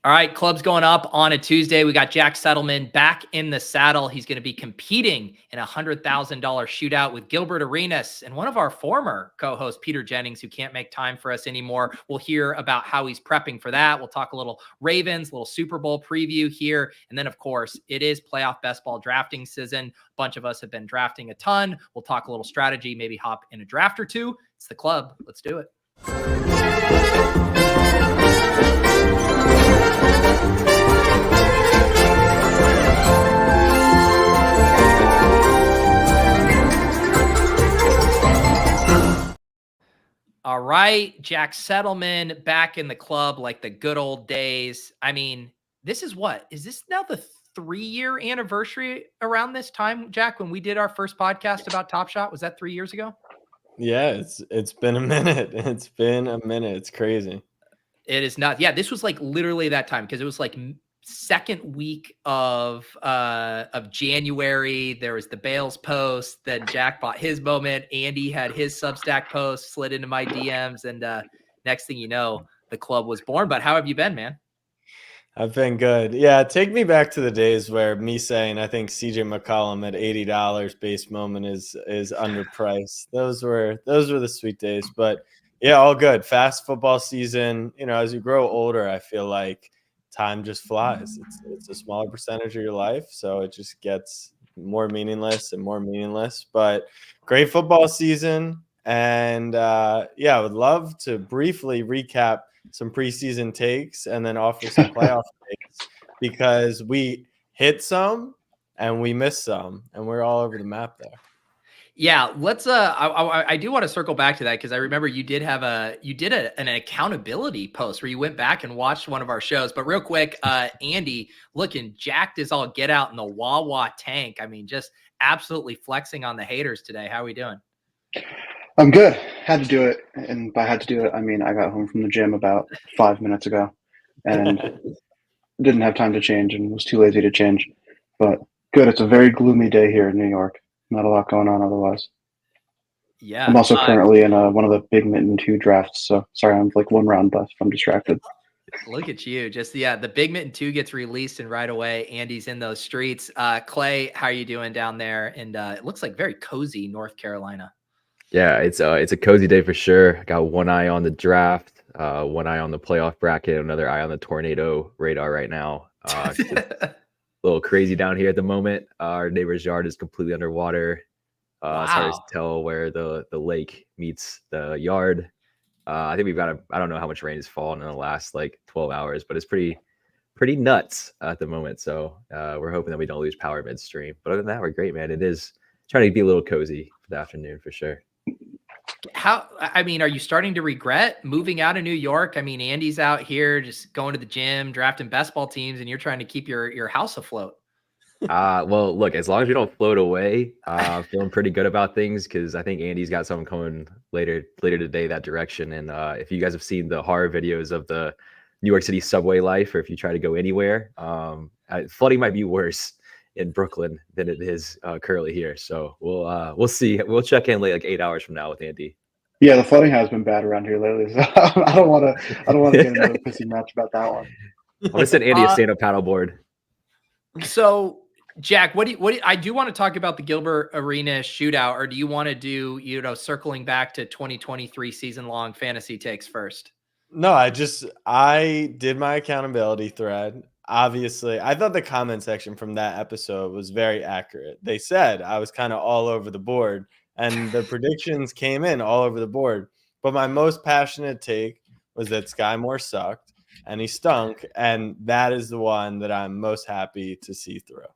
All right, club's going up on a Tuesday. We got Jack Settleman back in the saddle. He's going to be competing in a $100,000 shootout with Gilbert Arenas and one of our former co-hosts, Peter Jennings, who can't make time for us anymore. We'll hear about how he's prepping for that. We'll talk a little Ravens, a little Super Bowl preview here. And then, of course, it is playoff best ball drafting season. A bunch of us have been drafting a ton. We'll talk a little strategy, maybe hop in a draft or two. It's the club. Let's do it. All right, Jack Settleman back in the club like the good old days. I mean, this is now the 3-year anniversary around this time, Jack, when we did our first podcast about Top Shot? Was that 3 years ago? Yeah, it's been a minute. It's been a minute. It's crazy. It is not. Yeah, this was like literally that time because it was like second week of January. There was the Bales post. Then Jack bought his moment. Andy had his Substack post, slid into my DMs, and next thing you know, the club was born. But how have you been, man? I've been good. Yeah, take me back to the days where me saying I think CJ McCollum at $80 base moment is underpriced. Those were the sweet days. But yeah, all good. Fast football season. You know, as you grow older, I feel like time just flies. It's a smaller percentage of your life, so it just gets more meaningless and more meaningless. But great football season, and yeah, I would love to briefly recap some preseason takes and then offer some playoff takes because we hit some and we missed some, and we're all over the map there. Yeah, let's. I do want to circle back to that because I remember you did have an accountability post where you went back and watched one of our shows. But real quick, Andy looking jacked as all get out in the Wawa tank. I mean, just absolutely flexing on the haters today. How are we doing? I'm good. Had to do it, and by had to do it, I mean I got home from the gym about 5 minutes ago, and didn't have time to change, and was too lazy to change. But good. It's a very gloomy day here in New York. Not a lot going on otherwise. Yeah. I'm also currently in one of the Big Mitten 2 drafts, so sorry, I'm like one round left. I'm distracted. Look at you. Just, the Big Mitten 2 gets released, and right away, Andy's in those streets. Clay, how are you doing down there? And it looks like very cozy North Carolina. Yeah, it's a cozy day for sure. Got one eye on the draft, one eye on the playoff bracket, another eye on the tornado radar right now. A little crazy down here at the moment. Our neighbor's yard is completely underwater. Wow. It's hard to tell where the lake meets the yard. I think we've got I don't know how much rain has fallen in the last like 12 hours, but it's pretty nuts at the moment. So we're hoping that we don't lose power midstream. But other than that, we're great, man. It is trying to be a little cozy for the afternoon for sure. Are you starting to regret moving out of New York? I mean, Andy's out here just going to the gym, drafting best ball teams, and you're trying to keep your house afloat. Well, look, as long as we don't float away, I'm feeling pretty good about things because I think Andy's got something coming later today that direction. And if you guys have seen the horror videos of the New York City subway life, or if you try to go anywhere, flooding might be worse in Brooklyn than it is currently here. So we'll see. We'll check in like 8 hours from now with Andy. Yeah, the flooding has been bad around here lately. So I don't want to get into a pissy match about that one. I'm gonna send Andy a stand-up paddleboard. So, Jack, I do want to talk about the Gilbert Arenas shootout, or do you want to do circling back to 2023 season-long fantasy takes first? No, I did my accountability thread. Obviously, I thought the comment section from that episode was very accurate. They said I was kind of all over the board, and the predictions came in all over the board. But my most passionate take was that Sky Moore sucked, and he stunk, and that is the one that I'm most happy to see through.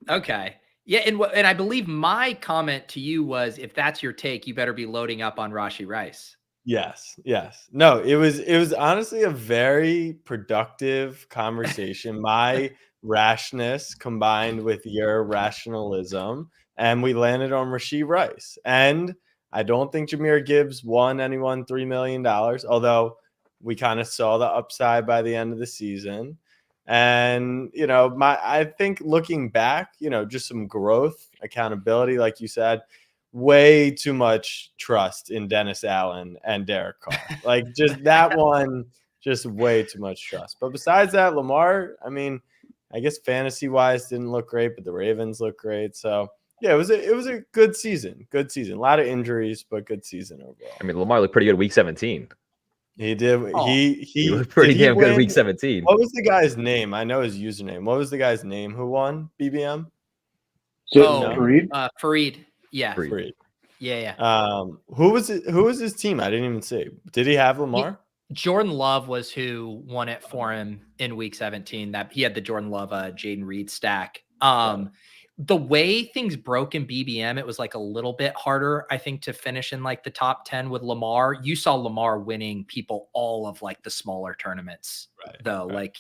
Okay. Yeah, and I believe my comment to you was, if that's your take, you better be loading up on Rashee Rice. Yes. No, it was honestly a very productive conversation. My rashness combined with your rationalism, and we landed on Rashee Rice. And I don't think Jahmyr Gibbs won anyone $3 million, although we kind of saw the upside by the end of the season. And, I think looking back, just some growth, accountability, like you said, way too much trust in Dennis Allen and Derek Carr. Like just that one just way too much trust. But besides that, Lamar, I mean, I guess fantasy-wise didn't look great, but the Ravens look great. So, yeah, it was a good season. Good season. A lot of injuries, but good season overall. I mean, Lamar looked pretty good week 17. He did. Oh. He looked pretty did he damn good win? week 17. What was the guy's name? I know his username. What was the guy's name who won BBM? Fareed? Fareed. Yeah. Fareed. Yeah. Who was his team? I didn't even see. Did he have Lamar? Jordan Love was who won it for him in week 17. That he had the Jordan Love, Jaden Reed stack. The way things broke in BBM, it was like a little bit harder, I think, to finish in like the top 10 with Lamar. You saw Lamar winning people all of like the smaller tournaments, though. Right.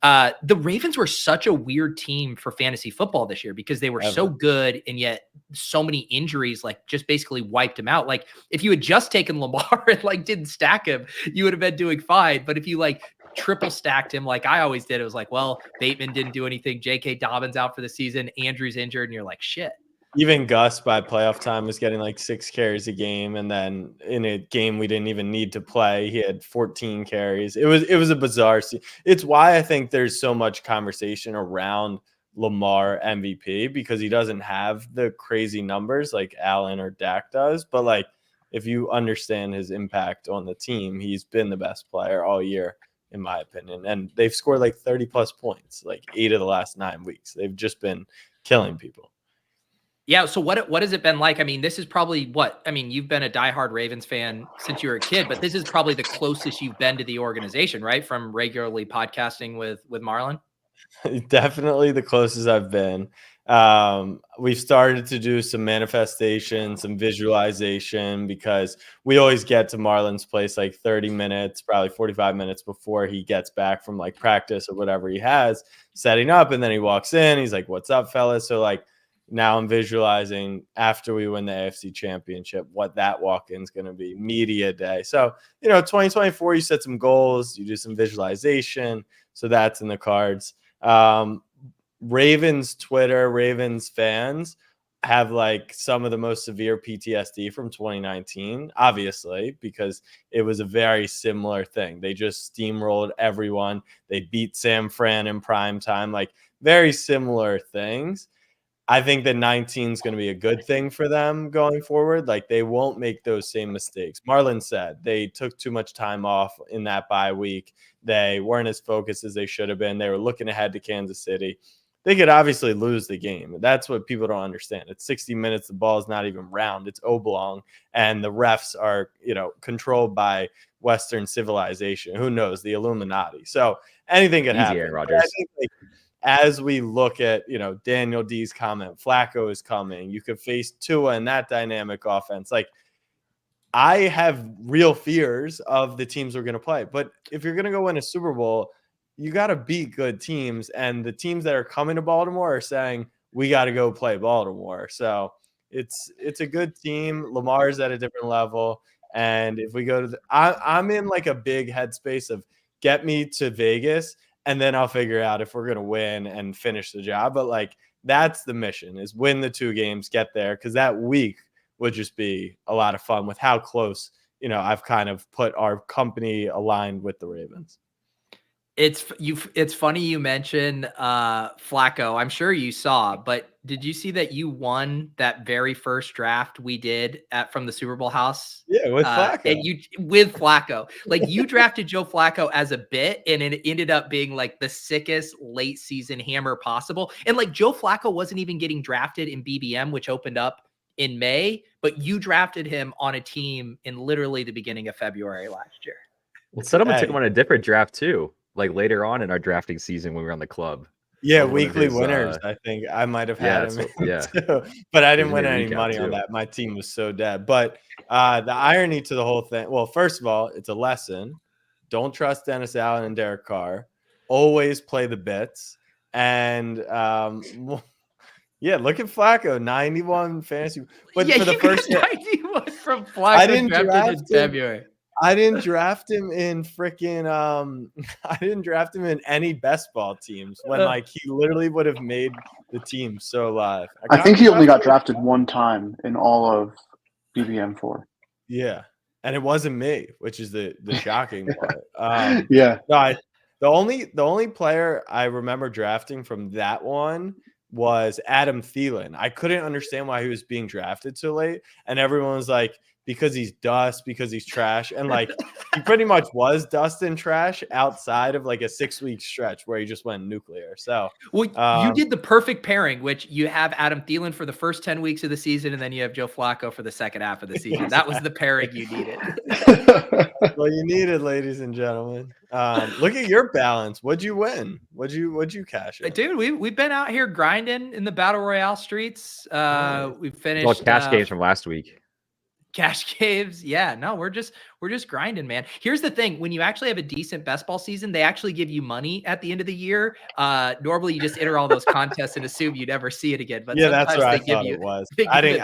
Like the Ravens were such a weird team for fantasy football this year because they were so good, and yet so many injuries like just basically wiped him out. Like if you had just taken Lamar and like didn't stack him, you would have been doing fine. But if you like triple stacked him like I always did, it was like, well, Bateman didn't do anything, J.K. Dobbins out for the season, Andrews injured, and you're like, shit. Even Gus by playoff time was getting like 6 carries a game, and then in a game we didn't even need to play, he had 14 carries. It was a bizarre scene. It's why I think there's so much conversation around Lamar MVP, because he doesn't have the crazy numbers like Allen or Dak does, but like if you understand his impact on the team, he's been the best player all year, in my opinion. And they've scored like 30 plus points, like 8 of the last 9 weeks. They've just been killing people. Yeah. So what has it been like? I mean, this is probably you've been a diehard Ravens fan since you were a kid, but this is probably the closest you've been to the organization, right? From regularly podcasting with Marlon. Definitely the closest I've been. We've started to do some manifestation, some visualization, because we always get to Marlon's place like 30 minutes, probably 45 minutes before he gets back from like practice or whatever he has setting up. And then he walks in, he's like, "What's up, fellas?" So like now I'm visualizing after we win the AFC Championship, what that walk-in is going to be, media day. So, 2024, you set some goals, you do some visualization. So that's in the cards. Ravens Twitter, Ravens fans have like some of the most severe PTSD from 2019, obviously, because it was a very similar thing. They just steamrolled everyone. They beat San Fran in prime time, like very similar things. I think that 19 is going to be a good thing for them going forward. Like they won't make those same mistakes. Marlon said they took too much time off in that bye week. They weren't as focused as they should have been. They were looking ahead to Kansas City. They could obviously lose the game. That's what people don't understand. It's 60 minutes. The ball is not even round. It's oblong. And the refs are, controlled by Western civilization. Who knows? The Illuminati. So anything can happen. Aaron Rodgers. I think, as we look at, Daniel D's comment, Flacco is coming. You could face Tua in that dynamic offense. Like, I have real fears of the teams we're going to play. But if you're going to go win a Super Bowl, you got to beat good teams. And the teams that are coming to Baltimore are saying, we got to go play Baltimore. So it's a good team. Lamar's at a different level. And if we go to I'm in like a big headspace of get me to Vegas, and then I'll figure out if we're going to win and finish the job. But like, that's the mission, is win the 2 games, get there. Cause that week would just be a lot of fun with how close, I've kind of put our company aligned with the Ravens. It's funny you mention Flacco. I'm sure you saw, but did you see that you won that very first draft we did from the Super Bowl house? Yeah, with Flacco. And with Flacco. Like you drafted Joe Flacco as a bit, and it ended up being like the sickest late season hammer possible. And like Joe Flacco wasn't even getting drafted in BBM, which opened up in May, but you drafted him on a team in literally the beginning of February last year. Well, Settlement took him on a different draft too. Like later on in our drafting season when we were on the club. Yeah, weekly winners. I think I might have had him. Too. But I didn't win any money on that. My team was so dead. But the irony to the whole thing, well, first of all, it's a lesson. Don't trust Dennis Allen and Derek Carr. Always play the bits. And yeah, look at Flacco, 91 fantasy. But for the first 91 from Flacco, I didn't draft in February. I didn't draft him in freaking I didn't draft him in any best ball teams when like he literally would have made the team so live. I think he only got drafted 1 time in all of BBM4. Yeah. and it wasn't me, which is the shocking part. Yeah. No, the only player I remember drafting from that one was Adam Thielen. I couldn't understand why he was being drafted so late, and everyone was like, because he's dust, because he's trash, and like he pretty much was dust and trash outside of like a 6-week stretch where he just went nuclear. So you did the perfect pairing, which you have Adam Thielen for the first 10 weeks of the season, and then you have Joe Flacco for the second half of the season. That was the pairing you needed. well, you needed, ladies and gentlemen. Look at your balance. What'd you win? What'd you cash in? Dude, we've been out here grinding in the battle royale streets. Nice. We finished Well, cash games from last week. Cash caves. Yeah, no, we're just grinding, man. Here's the thing. When you actually have a decent best ball season, they actually give you money at the end of the year. Normally you just enter all those contests and assume you never see it again. But yeah, that's what I they give thought you, it was. I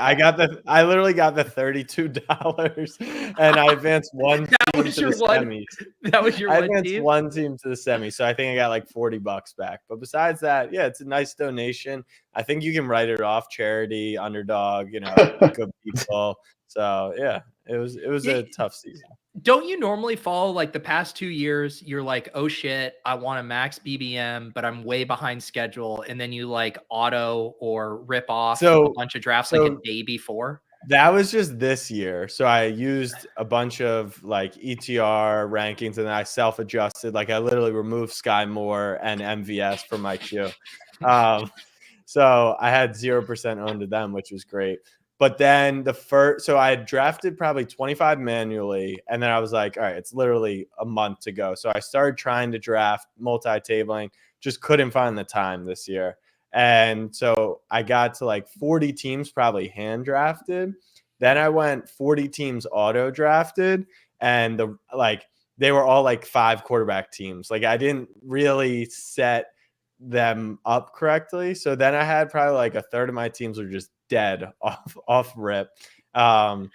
I literally got the $32 and I advanced one team to the semis. That was your I one advanced team? one team to the semi. So I think I got like $40 back. But besides that, yeah, it's a nice donation. I think you can write it off, charity, underdog, good people. So yeah, it was a tough season. Don't you normally follow like the past 2 years? You're like, oh shit, I want a max BBM, but I'm way behind schedule. And then you like auto or rip off a bunch of drafts like a day before. That was just this year. So I used a bunch of like ETR rankings and then I self-adjusted. Like I literally removed Sky Moore and MVS from my queue. So I had 0% owned to them, which was great. But then so I had drafted probably 25 manually. And then I was like, all right, it's literally a month to go. So I started trying to draft multi-tabling, just couldn't find the time this year. And so I got to like 40 teams probably hand drafted. Then I went 40 teams auto drafted. And they were all like 5 quarterback teams. Like I didn't really set them up correctly. So then I had probably like a third of my teams were just dead off rip. Yeah,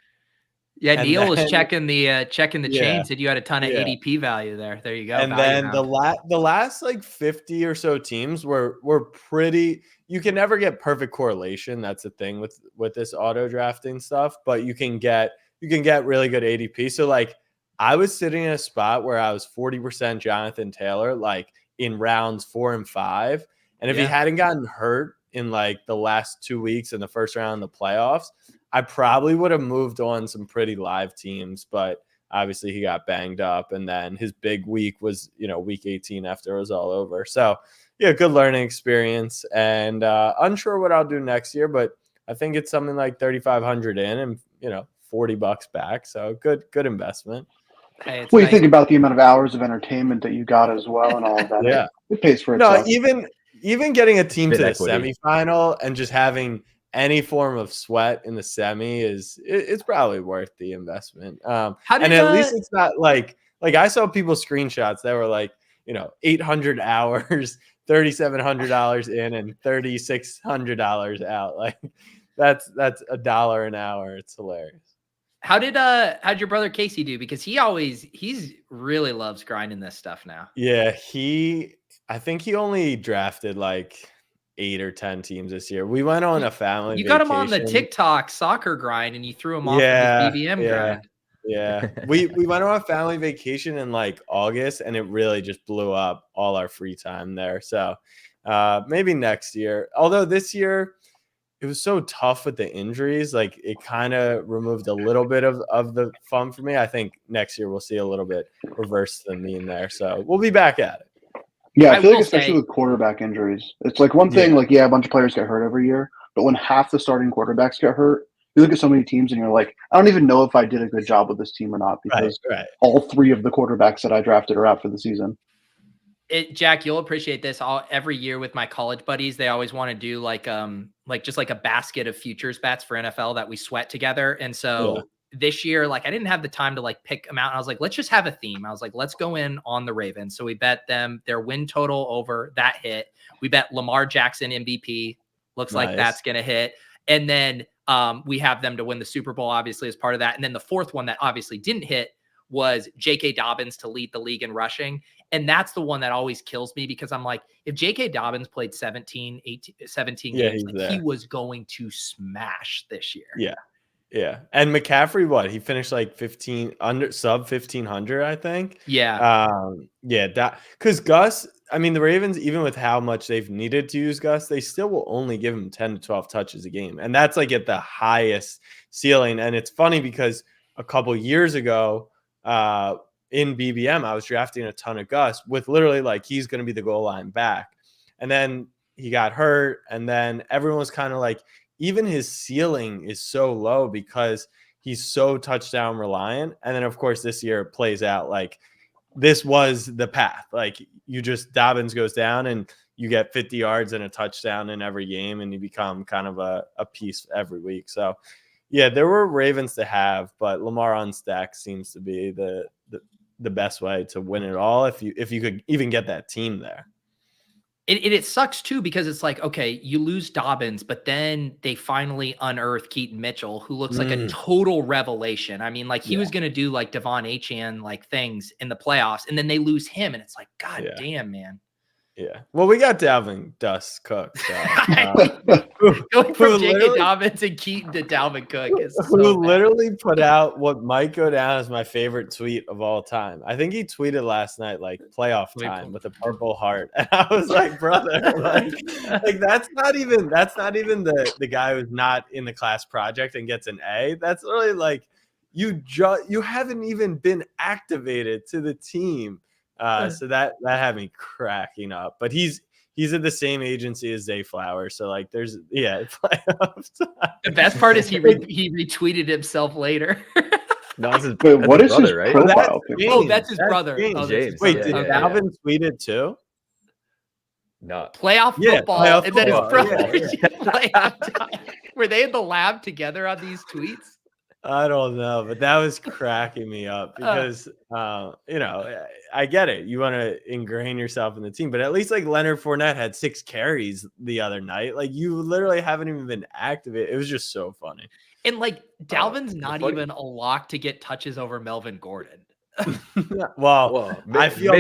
Neil was checking the chain, said you had a ton of ADP value there. There you go. And then the last like 50 or so teams were pretty. You can never get perfect correlation. That's the thing with this auto drafting stuff, but you can get really good ADP. So like I was sitting in a spot where I was 40% Jonathan Taylor, like in rounds 4 and 5. And if he hadn't gotten hurt in like the last 2 weeks in the first round of the playoffs, I probably would have moved on some pretty live teams, but obviously he got banged up. And then his big week was, week 18 after it was all over. So yeah, good learning experience and unsure what I'll do next year, but I think it's something like 3,500 in and, $40 back. So good investment. Hey, you think about the amount of hours of entertainment that you got as well and all of that. Yeah. It pays for itself. No, even getting a team to the semifinal and just having any form of sweat in the semi it's probably worth the investment. And at least it's not like I saw people screenshots that were like, 800 hours, $3,700 in and $3,600 out. Like that's $1 an hour. It's hilarious. How'd your brother Casey do? Because he's really loves grinding this stuff now. Yeah, I think he only drafted like 8 or 10 teams this year. We went on a family vacation. Got him on the TikTok soccer grind and you threw him off of his BBM grind. Yeah. We went on a family vacation in like August and it really just blew up all our free time there. So maybe next year. Although this year it was so tough with the injuries, like it kind of removed a little bit of the fun for me. I think next year we'll see a little bit reverse the mean there. So we'll be back at it. Yeah, I feel like especially with quarterback injuries, it's like one thing, a bunch of players get hurt every year, but when half the starting quarterbacks get hurt, you look at so many teams and you're like, I don't even know if I did a good job with this team or not because all 3 of the quarterbacks that I drafted are out for the season. Jack, you'll appreciate this. Every year with my college buddies, they always want to do like just like a basket of futures bets for NFL that we sweat together. And so this year, like I didn't have the time to like pick them out. And I was like, let's just have a theme. I was like, let's go in on the Ravens. So we bet them their win total over that hit. We bet Lamar Jackson MVP. Looks like that's going to hit. And then we have them to win the Super Bowl, obviously, as part of that. And then the fourth one that obviously didn't hit was J.K. Dobbins to lead the league in rushing. And that's the one that always kills me because I'm like, if J.K. Dobbins played 17 games, like he was going to smash this year. Yeah. Yeah. And McCaffrey, what? He finished like 15 under sub 1500, I think. Yeah. Yeah, that because Gus, I mean, the Ravens, even with how much they've needed to use Gus, they still will only give him 10 to 12 touches a game. And that's like at the highest ceiling. And it's funny because a couple years ago, in BBM, I was drafting a ton of Gus with literally like he's going to be the goal line back. And then he got hurt. And then everyone was kind of like, even his ceiling is so low because he's so touchdown reliant. And then, of course, this year it plays out like this was the path. Like you just Dobbins goes down and you get 50 yards and a touchdown in every game and you become kind of a piece every week. So, yeah, there were Ravens to have, but Lamar on stack seems to be the best way to win it all if you could even get that team there. It sucks too because it's like, okay, you lose Dobbins, but then they finally unearth Keaton Mitchell, who looks like a total revelation. I mean, like he was going to do like Devon Achane like things in the playoffs, and then they lose him, and it's like, God damn, man. Yeah. Well, we got Dalvin Cook. So, going from J.K. Dobbins and Keaton to Dalvin Cook is so who literally put out what might go down as my favorite tweet of all time. I think he tweeted last night like playoff time with a purple heart, and I was like, brother, like that's not even the guy who's not in the class project and gets an A. That's literally like you haven't even been activated to the team. So that had me cracking up. But he's at the same agency as Zay Flowers, so like there's playoffs. The best part is he retweeted himself later. No, that's his what is brother, his right? profile? That's his brother. James. Wait, did Dalvin tweet it too? No. Playoff football, and then his brother. Playoff time. Were they in the lab together on these tweets? I don't know, but that was cracking me up because, I get it. You want to ingrain yourself in the team, but at least like Leonard Fournette had 6 carries the other night. Like you literally haven't even been activated. It was just so funny. And like Dalvin's not even a lock to get touches over Melvin Gordon. Well, I feel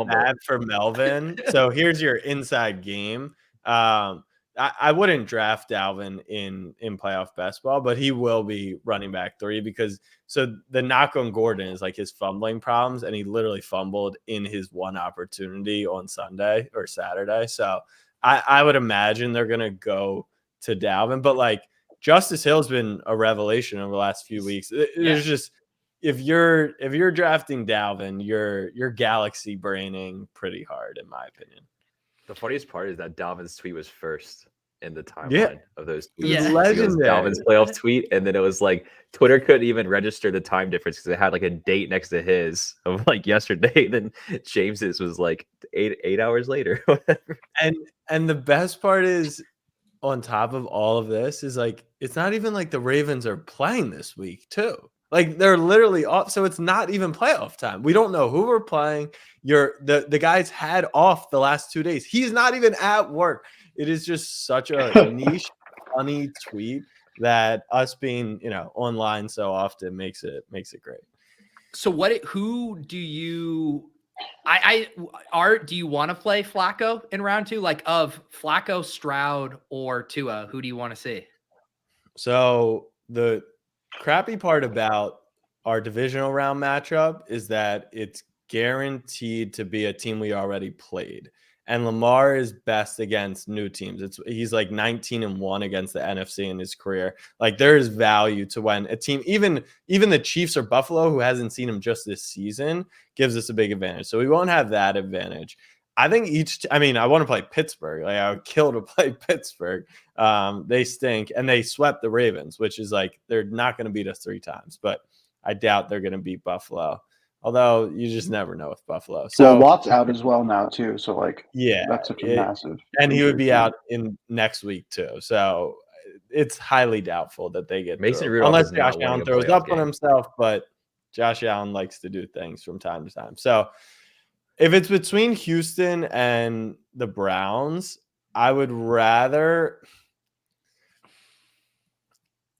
bad for Melvin. So here's your inside game. I wouldn't draft Dalvin in playoff best ball, but he will be running back 3 because so the knock on Gordon is like his fumbling problems, and he literally fumbled in his one opportunity on Sunday or Saturday. So I would imagine they're gonna go to Dalvin, but like Justice Hill's been a revelation over the last few weeks. It's just if you're drafting Dalvin, you're galaxy braining pretty hard, in my opinion. The funniest part is that Dalvin's tweet was first in the timeline of those tweets. Yeah. Legendary. Dalvin's playoff tweet, and then it was like Twitter couldn't even register the time difference because it had like a date next to his of like yesterday. Then James's was like eight hours later. Whatever. And the best part is, on top of all of this, is like it's not even like the Ravens are playing this week too. Like they're literally off, so it's not even playoff time. We don't know who we're playing. The guys had off the last 2 days. He's not even at work. It is just such a niche, funny tweet that us being online so often makes it great. So who do you do you want to play Flacco in round 2? Like of Flacco, Stroud, or Tua, who do you want to see? So the crappy part about our divisional round matchup is that it's guaranteed to be a team we already played. And Lamar is best against new teams. He's like 19-1 against the NFC in his career. Like there is value to when a team, even the Chiefs or Buffalo, who hasn't seen him just this season, gives us a big advantage. So we won't have that advantage. I think I want to play Pittsburgh. Like I would kill to play Pittsburgh. They stink, and they swept the Ravens, which is like they're not going to beat us 3 times. But I doubt they're going to beat Buffalo. Although you just never know with Buffalo. So Watt's out as well now too. So like, that's such a massive. And he would be out in next week too. So it's highly doubtful that they get Mason through. Rudolph, unless Josh Allen throws up on himself. But Josh Allen likes to do things from time to time. So if it's between Houston and the Browns, I would rather.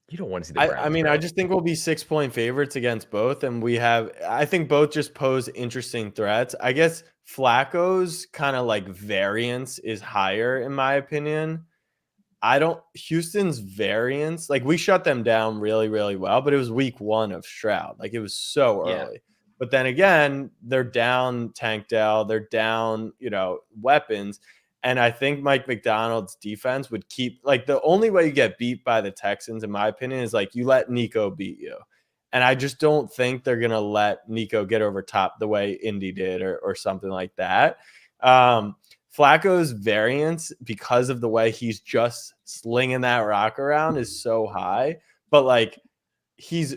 You don't want to see the Browns. I mean, I just think we'll be 6-point favorites against both. And I think both just pose interesting threats. I guess Flacco's kind of like variance is higher, in my opinion. Houston's variance, like we shut them down really, really well, but it was week 1 of Stroud. Like it was so early. But then again, they're down Tank Dell, they're down, weapons. And I think Mike McDonald's defense would keep, like, the only way you get beat by the Texans, in my opinion, is like you let Nico beat you. And I just don't think they're going to let Nico get over top the way Indy did or something like that. Flacco's variance, because of the way he's just slinging that rock around, is so high. But like he's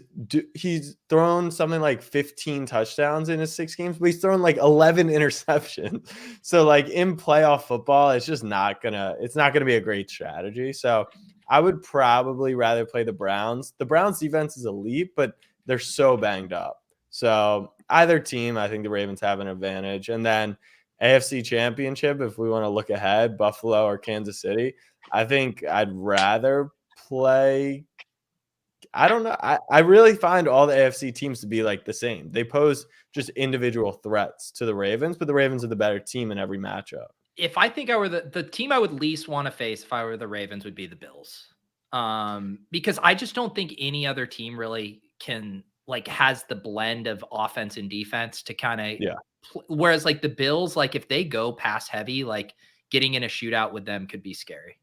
thrown something like 15 touchdowns in his 6 games, but he's thrown like 11 interceptions. So like in playoff football, it's not gonna be a great strategy. So I would probably rather play the Browns. The Browns defense is elite, but they're so banged up. So either team, I think the Ravens have an advantage. And then AFC Championship, if we want to look ahead, Buffalo or Kansas City, I think I'd rather play. I don't know. I really find all the AFC teams to be like the same. They pose just individual threats to the Ravens, but the Ravens are the better team in every matchup. If I think I were the team I would least want to face if I were the Ravens would be the Bills. Because I just don't think any other team really has the blend of offense and defense to kind of whereas like the Bills, like if they go pass heavy, like getting in a shootout with them could be scary.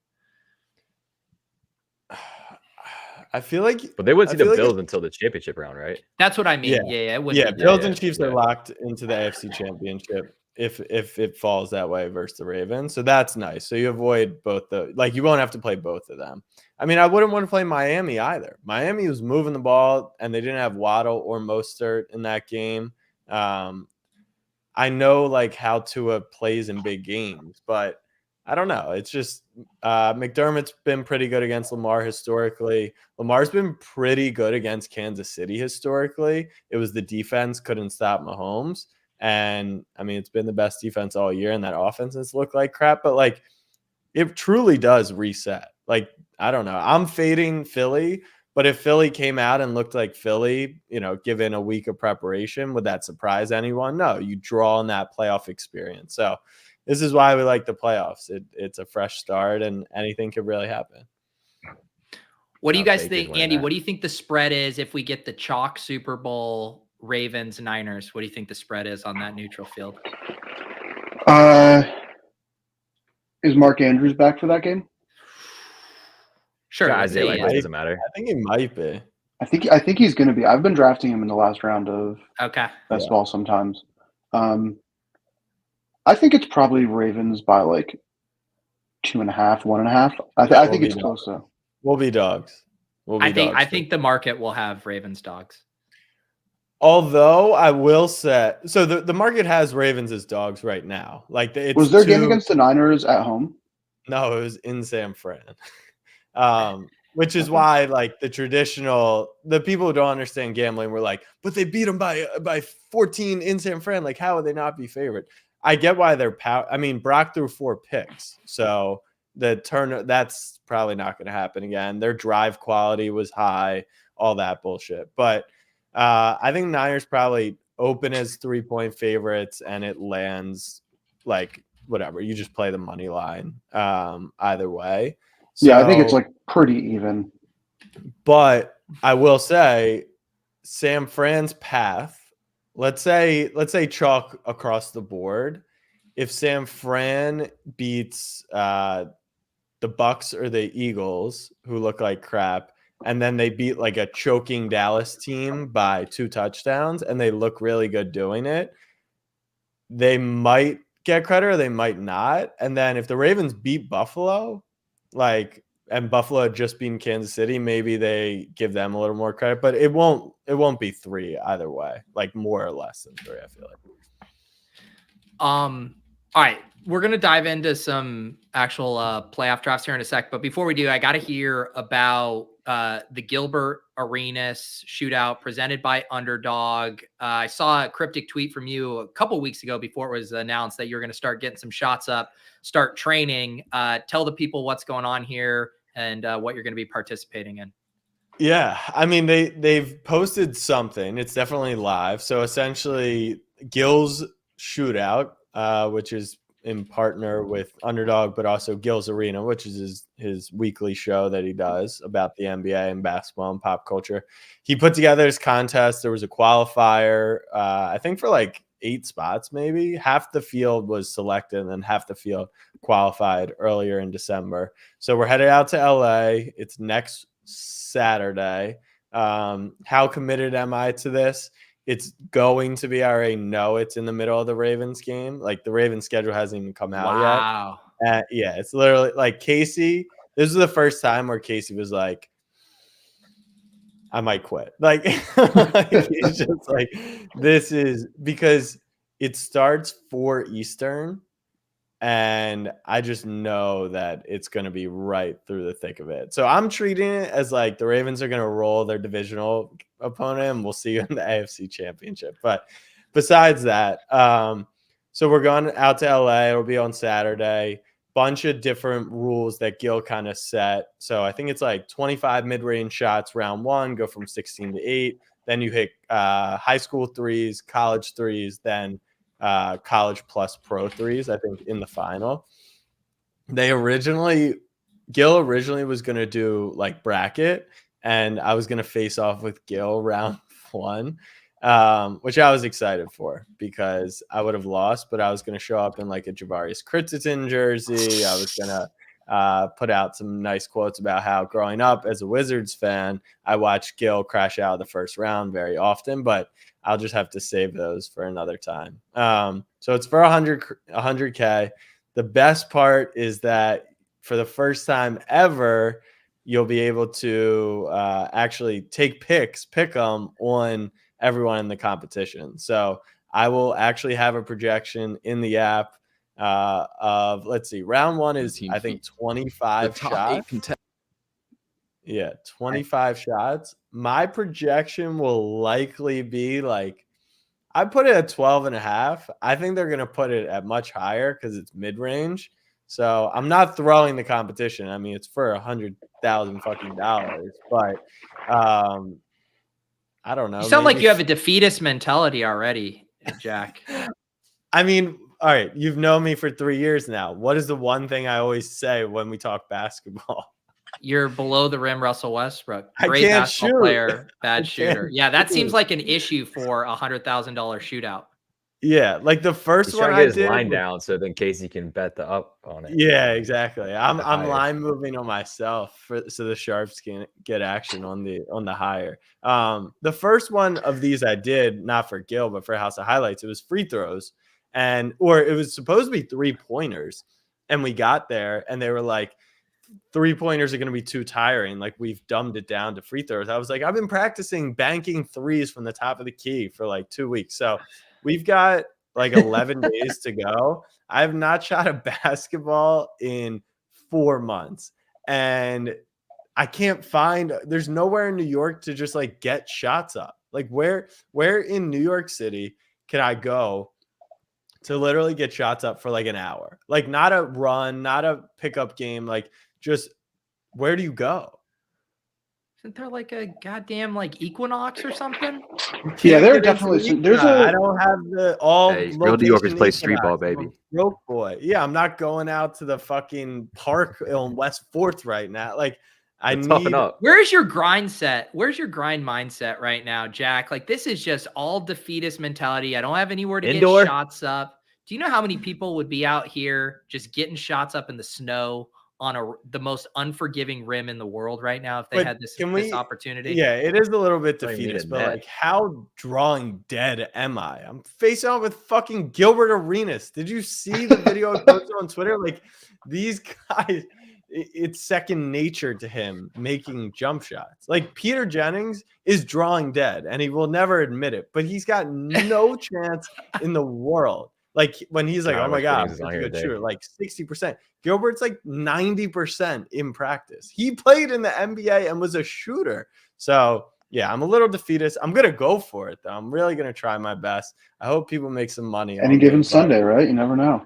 I feel like, but they wouldn't see the Bills until the championship round, right? That's what I mean. Yeah. Bills and Chiefs are locked into the AFC Championship if it falls that way versus the Ravens. So that's nice. So you avoid both you won't have to play both of them. I mean, I wouldn't want to play Miami either. Miami was moving the ball, and they didn't have Waddle or Mostert in that game. I know how Tua plays in big games, but I don't know. It's just McDermott's been pretty good against Lamar historically. Lamar's been pretty good against Kansas City historically. It was the defense couldn't stop Mahomes. And, I mean, it's been the best defense all year, and that offense has looked like crap. But, it truly does reset. I don't know. I'm fading Philly. But if Philly came out and looked like Philly, given a week of preparation, would that surprise anyone? No, you draw on that playoff experience. So this is why we like the playoffs. It's a fresh start, and anything could really happen. What do you guys think, Andy? What do you think the spread is if we get the chalk Super Bowl Ravens Niners? What do you think the spread is on that neutral field? Is Mark Andrews back for that game? Sure, it doesn't matter. I think he might be. I think he's going to be. I've been drafting him in the last round of best ball sometimes. I think it's probably Ravens by 2.5, 1.5. I think it's close though. We'll be dogs. I think the market will have Ravens dogs. Although I will say, so the market has Ravens as dogs right now. Was their game against the Niners at home? No, it was in San Fran. Which is why the people who don't understand gambling were like, but they beat them by 14 in San Fran. How would they not be favored? I get why they're I mean, Brock threw 4 picks. So that's probably not going to happen again. Their drive quality was high, all that bullshit. But I think Niners probably open as 3-point favorites, and it lands whatever. You just play the money line either way. So, yeah, I think it's pretty even. But I will say San Fran's path, let's say chalk across the board. If San Fran beats the Bucks or the Eagles, who look like crap, and then they beat a choking Dallas team by 2 touchdowns, and they look really good doing it, they might get credit or they might not. And then if the Ravens beat Buffalo, and Buffalo had just beaten Kansas City, maybe they give them a little more credit, but it won't be 3 either way, more or less than 3, I feel like. All right, we're going to dive into some actual playoff drafts here in a sec, but before we do, I got to hear about the Gilbert Arenas shootout presented by Underdog. I saw a cryptic tweet from you a couple weeks ago before it was announced that you're going to start getting some shots up, start training. Tell the people what's going on here and what you're going to be participating in. Yeah, I mean, they've posted something. It's definitely live. So essentially, Gil's Shootout, which is in partner with Underdog, but also Gil's Arena, which is his weekly show that he does about the NBA and basketball and pop culture. He put together his contest. There was a qualifier, I think for like 8 spots, maybe. Half the field was selected and then half the field qualified earlier in December. So we're headed out to LA. It's next Saturday. How committed am I to this? It's going to be, I already know it's in the middle of the Ravens game. Like the Ravens schedule hasn't even come out yet. Yeah, it's literally like Casey. This is the first time where Casey was like, I might quit. Like, he's just like, this is because it starts 4 Eastern. And I just know that it's going to be right through the thick of it. So I'm treating it as like the Ravens are going to roll their divisional opponent and we'll see you in the AFC Championship. But besides that, so we're going out to LA. It'll be on Saturday. Bunch of different rules that Gil kind of set. So I think it's like 25 mid-range shots round 1, go from 16 to 8. Then you hit high school threes, college threes, then college plus pro threes, I think, in the final. Gil originally was going to do like bracket, and I was going to face off with Gil round 1, which I was excited for because I would have lost, but I was going to show up in like a Javarius Crittenden jersey. I was going to put out some nice quotes about how growing up as a Wizards fan, I watched Gil crash out of the first round very often, but I'll just have to save those for another time. So it's for 100K. The best part is that for the first time ever, you'll be able to actually pick them on everyone in the competition. So I will actually have a projection in the app of, let's see, round 1 is, I think, 25 shots. 25 shots. My projection will likely be like, I put it at 12.5. I think they're going to put it at much higher because it's mid-range. So I'm not throwing the competition. I mean, it's for $100,000 fucking dollars, but I don't know. You sound like you have a defeatist mentality already, Jack. I mean, all right, you've known me for 3 years now. What is the one thing I always say when we talk basketball? You're below the rim, Russell Westbrook. Great I can't basketball shoot. Player, bad shooter. Yeah, that seems like an issue for $100,000 shootout. Yeah, like the first He's one trying to I get his did line down so then Casey can bet the up on it. Yeah, exactly. I'm line moving on myself so the sharps can get action on the higher. The first one of these I did not for Gil but for House of Highlights. It was free throws or it was supposed to be 3-pointers, and we got there and they were like, 3-pointers are going to be too tiring. Like, we've dumbed it down to free throws. I was like, I've been practicing banking threes from the top of the key for like 2 weeks. So we've got like 11 days to go. I have not shot a basketball in 4 months. And I can't find, there's nowhere in New York to just like get shots up. Like where in New York City can I go to literally get shots up for like an hour? Like not a run, not a pickup game, like just where do you go? Isn't there like a goddamn like Equinox or something? Yeah, there are definitely there's a. I don't have the all. Hey, real New Yorkers play street ball, baby. Broke boy. Yeah, I'm not going out to the fucking park on West 4th right now. Like, I need. Where's your grind set? Where's your grind mindset right now, Jack? Like, this is just all defeatist mentality. I don't have anywhere to get shots up. Do you know how many people would be out here just getting shots up in the snow on the most unforgiving rim in the world right now if they had this opportunity? Yeah, it is a little bit defeatist, but like, how drawing dead am I? I'm facing off with fucking Gilbert Arenas. Did you see the video I posted on Twitter? Like, these guys, it's second nature to him making jump shots. Like, Peter Jennings is drawing dead and he will never admit it, but he's got no chance in the world. Like, when he's like, oh my God, I'm a good shooter, like 60%. Gilbert's like 90% in practice. He played in the NBA and was a shooter. So, yeah, I'm a little defeatist. I'm going to go for it, though. I'm really going to try my best. I hope people make some money. Any given Sunday, right? You never know.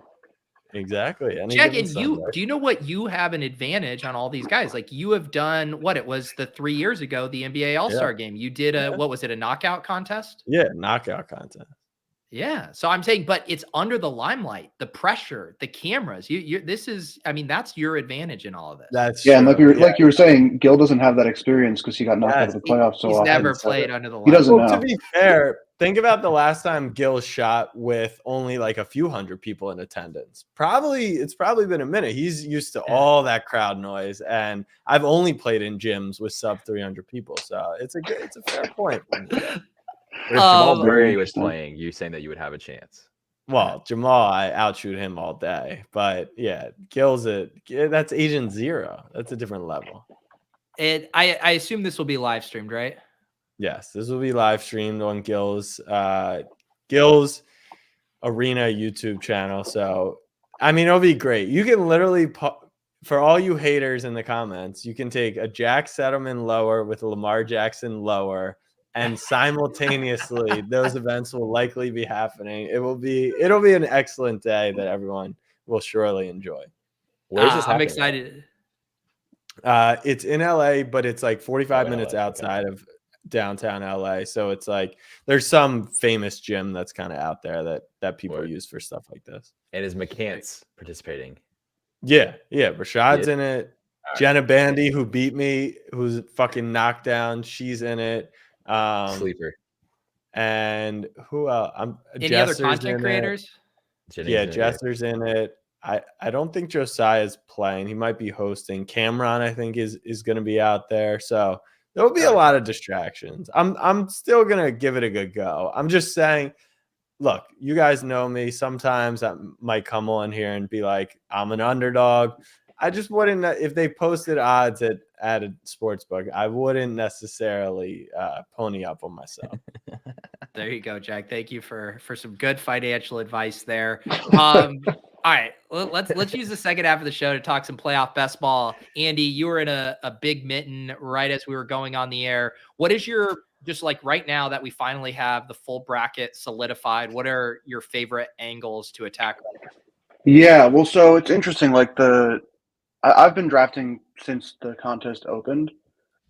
Exactly. Jack, and do you know what? You have an advantage on all these guys. Like, you have done what? It was the 3 years ago, the NBA All-Star game. You did what was it, a knockout contest? Yeah, knockout contest. Yeah. So I'm saying, but it's under the limelight, the pressure, the cameras. This is, I mean, that's your advantage in all of this. That's Yeah, and true. like you were saying, Gil doesn't have that experience because he got knocked out of the playoffs so He's often. never So played under the he doesn't limelight. know. To be fair, think about the last time Gil shot with only like a few hundred people in attendance. It's probably been a minute. He's used to all that crowd noise, and I've only played in gyms with sub 300 people, so it's a fair point. But if Jamal Um, Murray was playing, you're saying that you would have a chance. Well, Jamal, I outshoot him all day, but yeah, Gil's that's Agent Zero. That's a different level. I assume this will be live streamed, right? Yes, this will be live streamed on Gil's Arena YouTube channel. So, I mean, it'll be great. You can literally, for all you haters in the comments, you can take a Jack Settleman lower with a Lamar Jackson lower, and simultaneously, those events will likely be happening. It'll be an excellent day that everyone will surely enjoy. Where's this happening? I'm excited. It's in LA, but it's like 45 minutes outside of downtown LA. So it's like there's some famous gym that's kind of out there that people use for stuff like this. And is McCants participating? Yeah. Rashad's in it. Jenna Bandy, who beat me, who's fucking knocked down, she's in it. Sleeper. And who else? Any other content creators? Jesser's in it. I don't think Josiah's playing. He might be hosting. Cameron, I think, is going to be out there. So there'll be a lot of distractions. I'm still going to give it a good go. I'm just saying, look, you guys know me. Sometimes I might come on here and be like, I'm an underdog. I just wouldn't, if they posted odds at a sports book, I wouldn't necessarily pony up on myself. There you go, Jack. Thank you for some good financial advice there. All right, let's use the second half of the show to talk some playoff best ball. Andy, you were in a big mitten right as we were going on the air. What is your, just like right now that we finally have the full bracket solidified, what are your favorite angles to attack? Yeah, well, so it's interesting. Like I've been drafting since the contest opened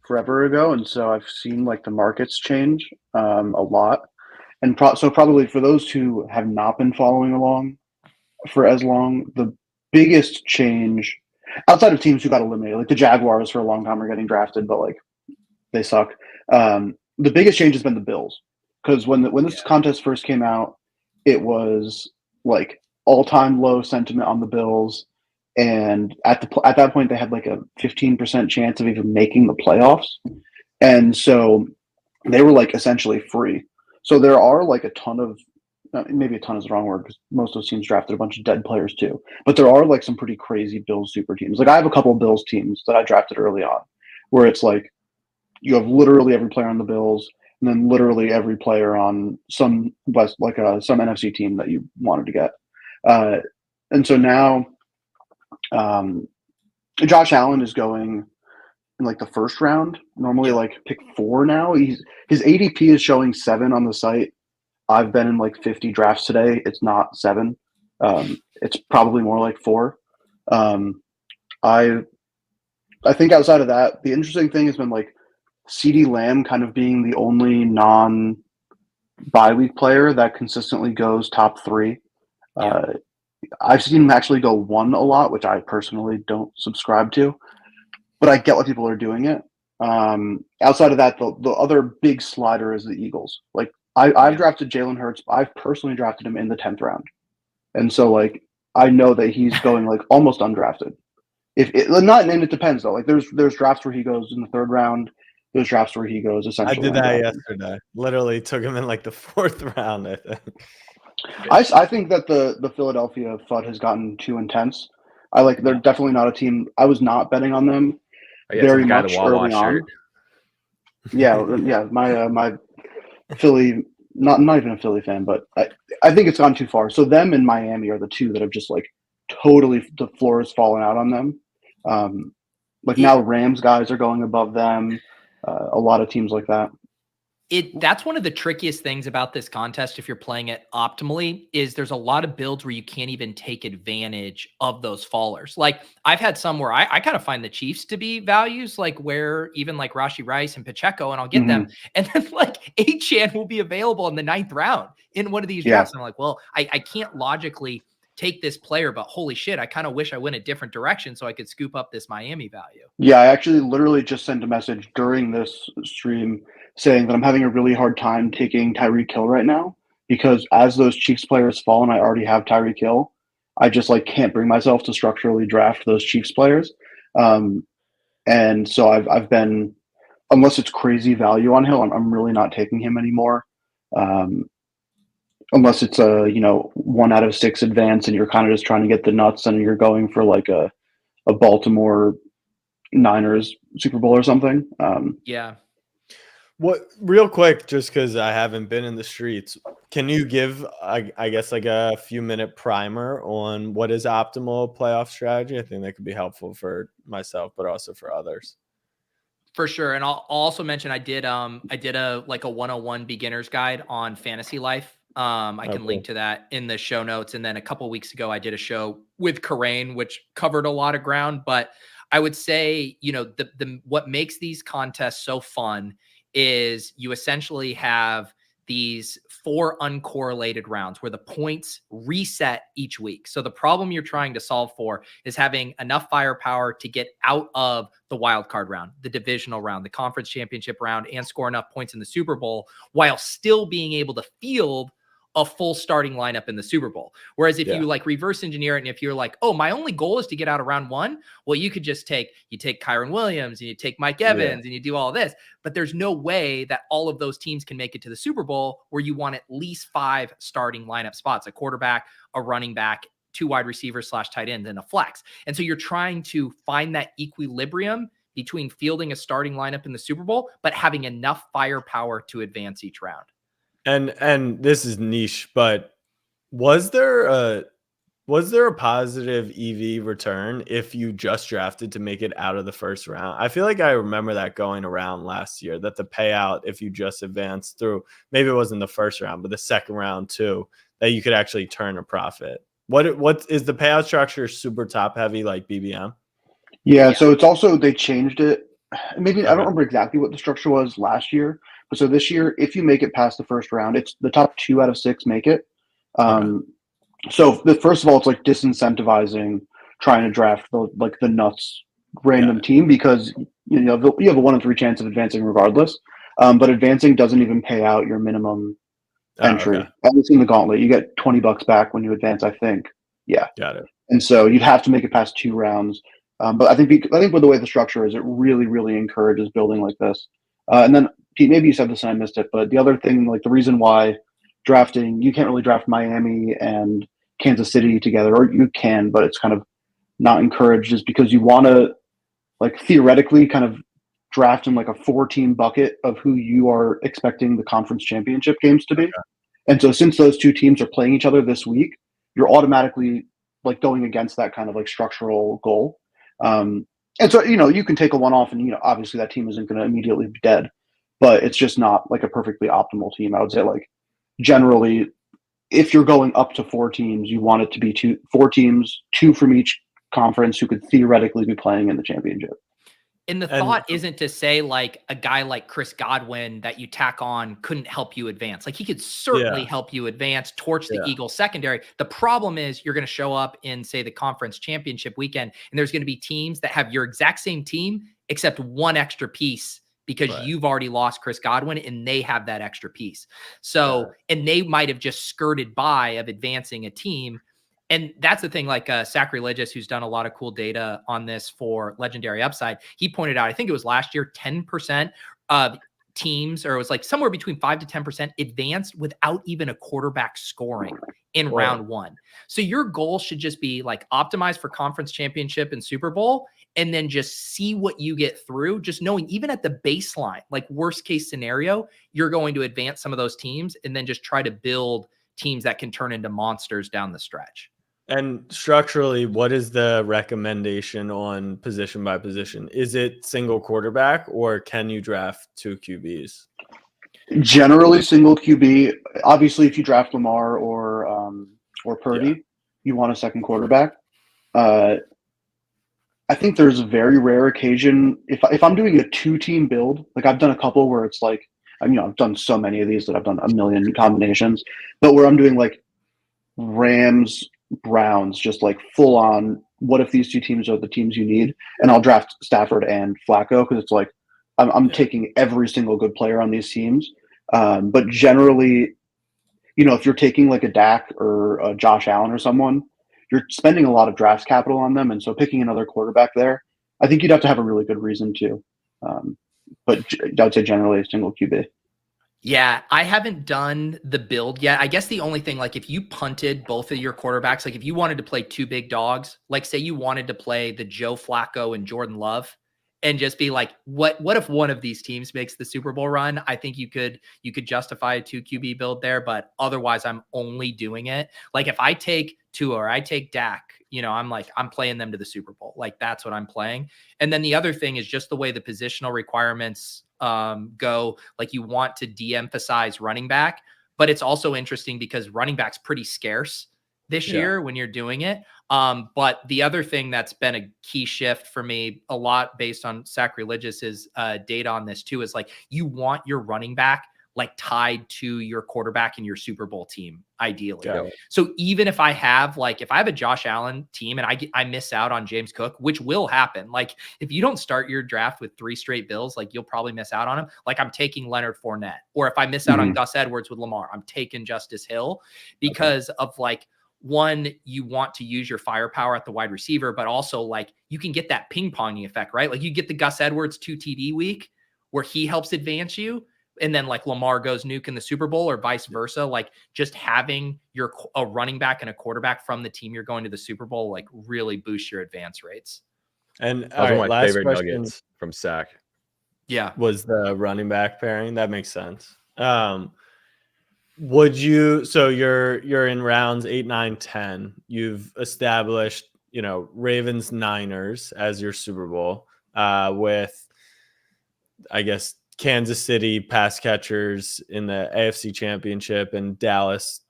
forever ago, and so I've seen like the markets change a lot. And so probably for those who have not been following along for as long, the biggest change outside of teams who got eliminated, like the Jaguars for a long time are getting drafted, but like they suck. The biggest change has been the Bills, because when this contest first came out, it was like all-time low sentiment on the Bills. And at that point, they had like a 15% chance of even making the playoffs. And so they were like essentially free. So there are like a ton of, maybe a ton is the wrong word because most of those teams drafted a bunch of dead players too. But there are like some pretty crazy Bills super teams. Like I have a couple of Bills teams that I drafted early on where it's like you have literally every player on the Bills and then literally every player on some NFC team that you wanted to get. And so now Josh Allen is going in like the first round, normally like pick 4 now. His ADP is showing 7 on the site. I've been in like 50 drafts today. It's not 7. It's probably more like 4. I think outside of that, the interesting thing has been like CeeDee Lamb kind of being the only non-bye week player that consistently goes top 3. I've seen him actually go 1 a lot, which I personally don't subscribe to, but I get why people are doing it. Outside of that, the other big slider is the Eagles. Like I've drafted Jalen Hurts. I've personally drafted him in the 10th round. And so like, I know that he's going like almost undrafted. And it depends though. Like there's drafts where he goes in the 3rd round. There's drafts where he goes essentially. I did that yesterday. Literally took him in like the 4th round, I think. I think that the Philadelphia FUD has gotten too intense. They're definitely not a team. I was not betting on them very much early on. Yeah. My Philly, not even a Philly fan, but I think it's gone too far. So them and Miami are the two that have just like totally, the floor has fallen out on them. Now Rams guys are going above them. A lot of teams like that. That's one of the trickiest things about this contest. If you're playing it optimally, is there's a lot of builds where you can't even take advantage of those fallers. Like I've had some where I kind of find the Chiefs to be values, like where even like Rashi Rice and Pacheco, and I'll get them. And then like Achan will be available in the 9th round in one of these drafts. And I'm like, well, I can't logically take this player, but holy shit, I kind of wish I went a different direction so I could scoop up this Miami value. Yeah, I actually literally just sent a message during this stream saying that I'm having a really hard time taking Tyreek Hill right now because as those Chiefs players fall and I already have Tyreek Hill, I just like can't bring myself to structurally draft those Chiefs players. And so I've been, unless it's crazy value on Hill, I'm really not taking him anymore. Unless it's a 1 out of 6 advance and you're kind of just trying to get the nuts and you're going for like a Baltimore Niners Super Bowl or something. Yeah. What real quick, just because I haven't been in the streets, can you give, I guess, like a few minute primer on what is optimal playoff strategy? I think that could be helpful for myself, but also for others. For sure. And I'll also mention I did a like a 101 beginner's guide on Fantasy Life. I can link to that in the show notes. And then a couple of weeks ago, I did a show with Karain, which covered a lot of ground. But I would say, what makes these contests so fun is you essentially have these 4 uncorrelated rounds where the points reset each week. So the problem you're trying to solve for is having enough firepower to get out of the wild card round, the divisional round, the conference championship round, and score enough points in the Super Bowl while still being able to field a full starting lineup in the Super Bowl. Whereas if you like reverse engineer it, and if you're like, oh, my only goal is to get out of round 1, well, you could just take Kyron Williams and you take Mike Evans and you do all this, but there's no way that all of those teams can make it to the Super Bowl where you want at least 5 starting lineup spots, a quarterback, a running back, 2 wide receivers / tight ends, and a flex. And so you're trying to find that equilibrium between fielding a starting lineup in the Super Bowl, but having enough firepower to advance each round. And this is niche, but was there a positive EV return if you just drafted to make it out of the first round? I feel like I remember that going around last year, that the payout if you just advanced through, maybe it wasn't the first round, but the second round too, that you could actually turn a profit. What is the payout structure super top heavy like BBM? Yeah, so it's also, they changed it. Maybe I don't remember exactly what the structure was last year. But so this year, if you make it past the first round, it's the top 2 out of 6 make it. So first of all, it's like disincentivizing trying to draft the nuts random team because you have a 1 in 3 chance of advancing regardless. But advancing doesn't even pay out your minimum entry. At least in the gauntlet, you get $20 back when you advance, I think. Yeah. Got it. And so you'd have to make it past 2 rounds. But I think with the way the structure is, it really, really encourages building like this. And then Pete, maybe you said this and I missed it, but the other thing, like the reason why drafting, you can't really draft Miami and Kansas City together, or you can, but it's kind of not encouraged, is because you want to like theoretically kind of draft in like a 4-team bucket of who you are expecting the conference championship games to be. Okay. And so since those 2 teams are playing each other this week, you're automatically like going against that kind of like structural goal. And so, you can take a one-off and, obviously that team isn't going to immediately be dead, but it's just not like a perfectly optimal team. I would say like generally, if you're going up to 4 teams, you want it to be 4 teams, 2 from each conference who could theoretically be playing in the championship. And the thought isn't to say like a guy like Chris Godwin that you tack on couldn't help you advance. Like he could certainly help you advance, torch the Eagles secondary. The problem is you're going to show up in, say, the conference championship weekend, and there's going to be teams that have your exact same team, except 1 extra piece because you've already lost Chris Godwin and they have that extra piece. So, and they might've just skirted by of advancing a team. And that's the thing, like Sacrilegious, who's done a lot of cool data on this for Legendary Upside. He pointed out, I think it was last year, 10% of teams, or it was like somewhere between 5 to 10% advanced without even a quarterback scoring in round 1. So your goal should just be like optimize for conference championship and Super Bowl, and then just see what you get through, just knowing even at the baseline, like worst case scenario, you're going to advance some of those teams and then just try to build teams that can turn into monsters down the stretch. And structurally, what is the recommendation on position by position? Is it single quarterback or can you draft 2 QBs? Generally, single QB. Obviously, if you draft Lamar or Purdy, you want a second quarterback. I think there's a very rare occasion if I'm doing a 2-team build, like I've done a couple where it's like, I've done so many of these that I've done a million combinations, but where I'm doing like Rams, Browns, just like full on. What if these two teams are the teams you need? And I'll draft Stafford and Flacco because it's like I'm taking every single good player on these teams. But generally, if you're taking like a Dak or a Josh Allen or someone, you're spending a lot of draft capital on them, and so picking another quarterback there, I think you'd have to have a really good reason to. But I would say generally a single QB. Yeah, I haven't done the build yet. I guess the only thing, like if you punted both of your quarterbacks, like if you wanted to play two big dogs, like say you wanted to play the Joe Flacco and Jordan Love and just be like, what if one of these teams makes the Super Bowl run? I think you could justify a 2 QB build there, but otherwise I'm only doing it. Like if I take Tua or I take Dak, I'm playing them to the Super Bowl. Like that's what I'm playing. And then the other thing is just the way the positional requirements go. Like you want to de-emphasize running back, but it's also interesting because running back's pretty scarce this year when you're doing it. But the other thing that's been a key shift for me, a lot based on Sacrilegious's data on this too, is like you want your running back like tied to your quarterback in your Super Bowl team, ideally. So even if I have a Josh Allen team and I miss out on James Cook, which will happen. Like if you don't start your draft with 3 straight Bills, like you'll probably miss out on him. Like I'm taking Leonard Fournette, or if I miss out on Gus Edwards with Lamar, I'm taking Justice Hill because of like, one, you want to use your firepower at the wide receiver, but also like you can get that ping ponging effect, right? Like you get the Gus Edwards 2 TD week where he helps advance you. And then like Lamar goes nuke in the Super Bowl or vice versa. Like just having a running back and a quarterback from the team you're going to the Super Bowl, like really boosts your advance rates. And that was one of my favorite question, nuggets from Sack. Yeah. Was the running back pairing. That makes sense. Would you, so you're in rounds 8, 9, 10. You've established, Ravens Niners as your Super Bowl, with, I guess, Kansas City pass catchers in the AFC Championship and Dallas,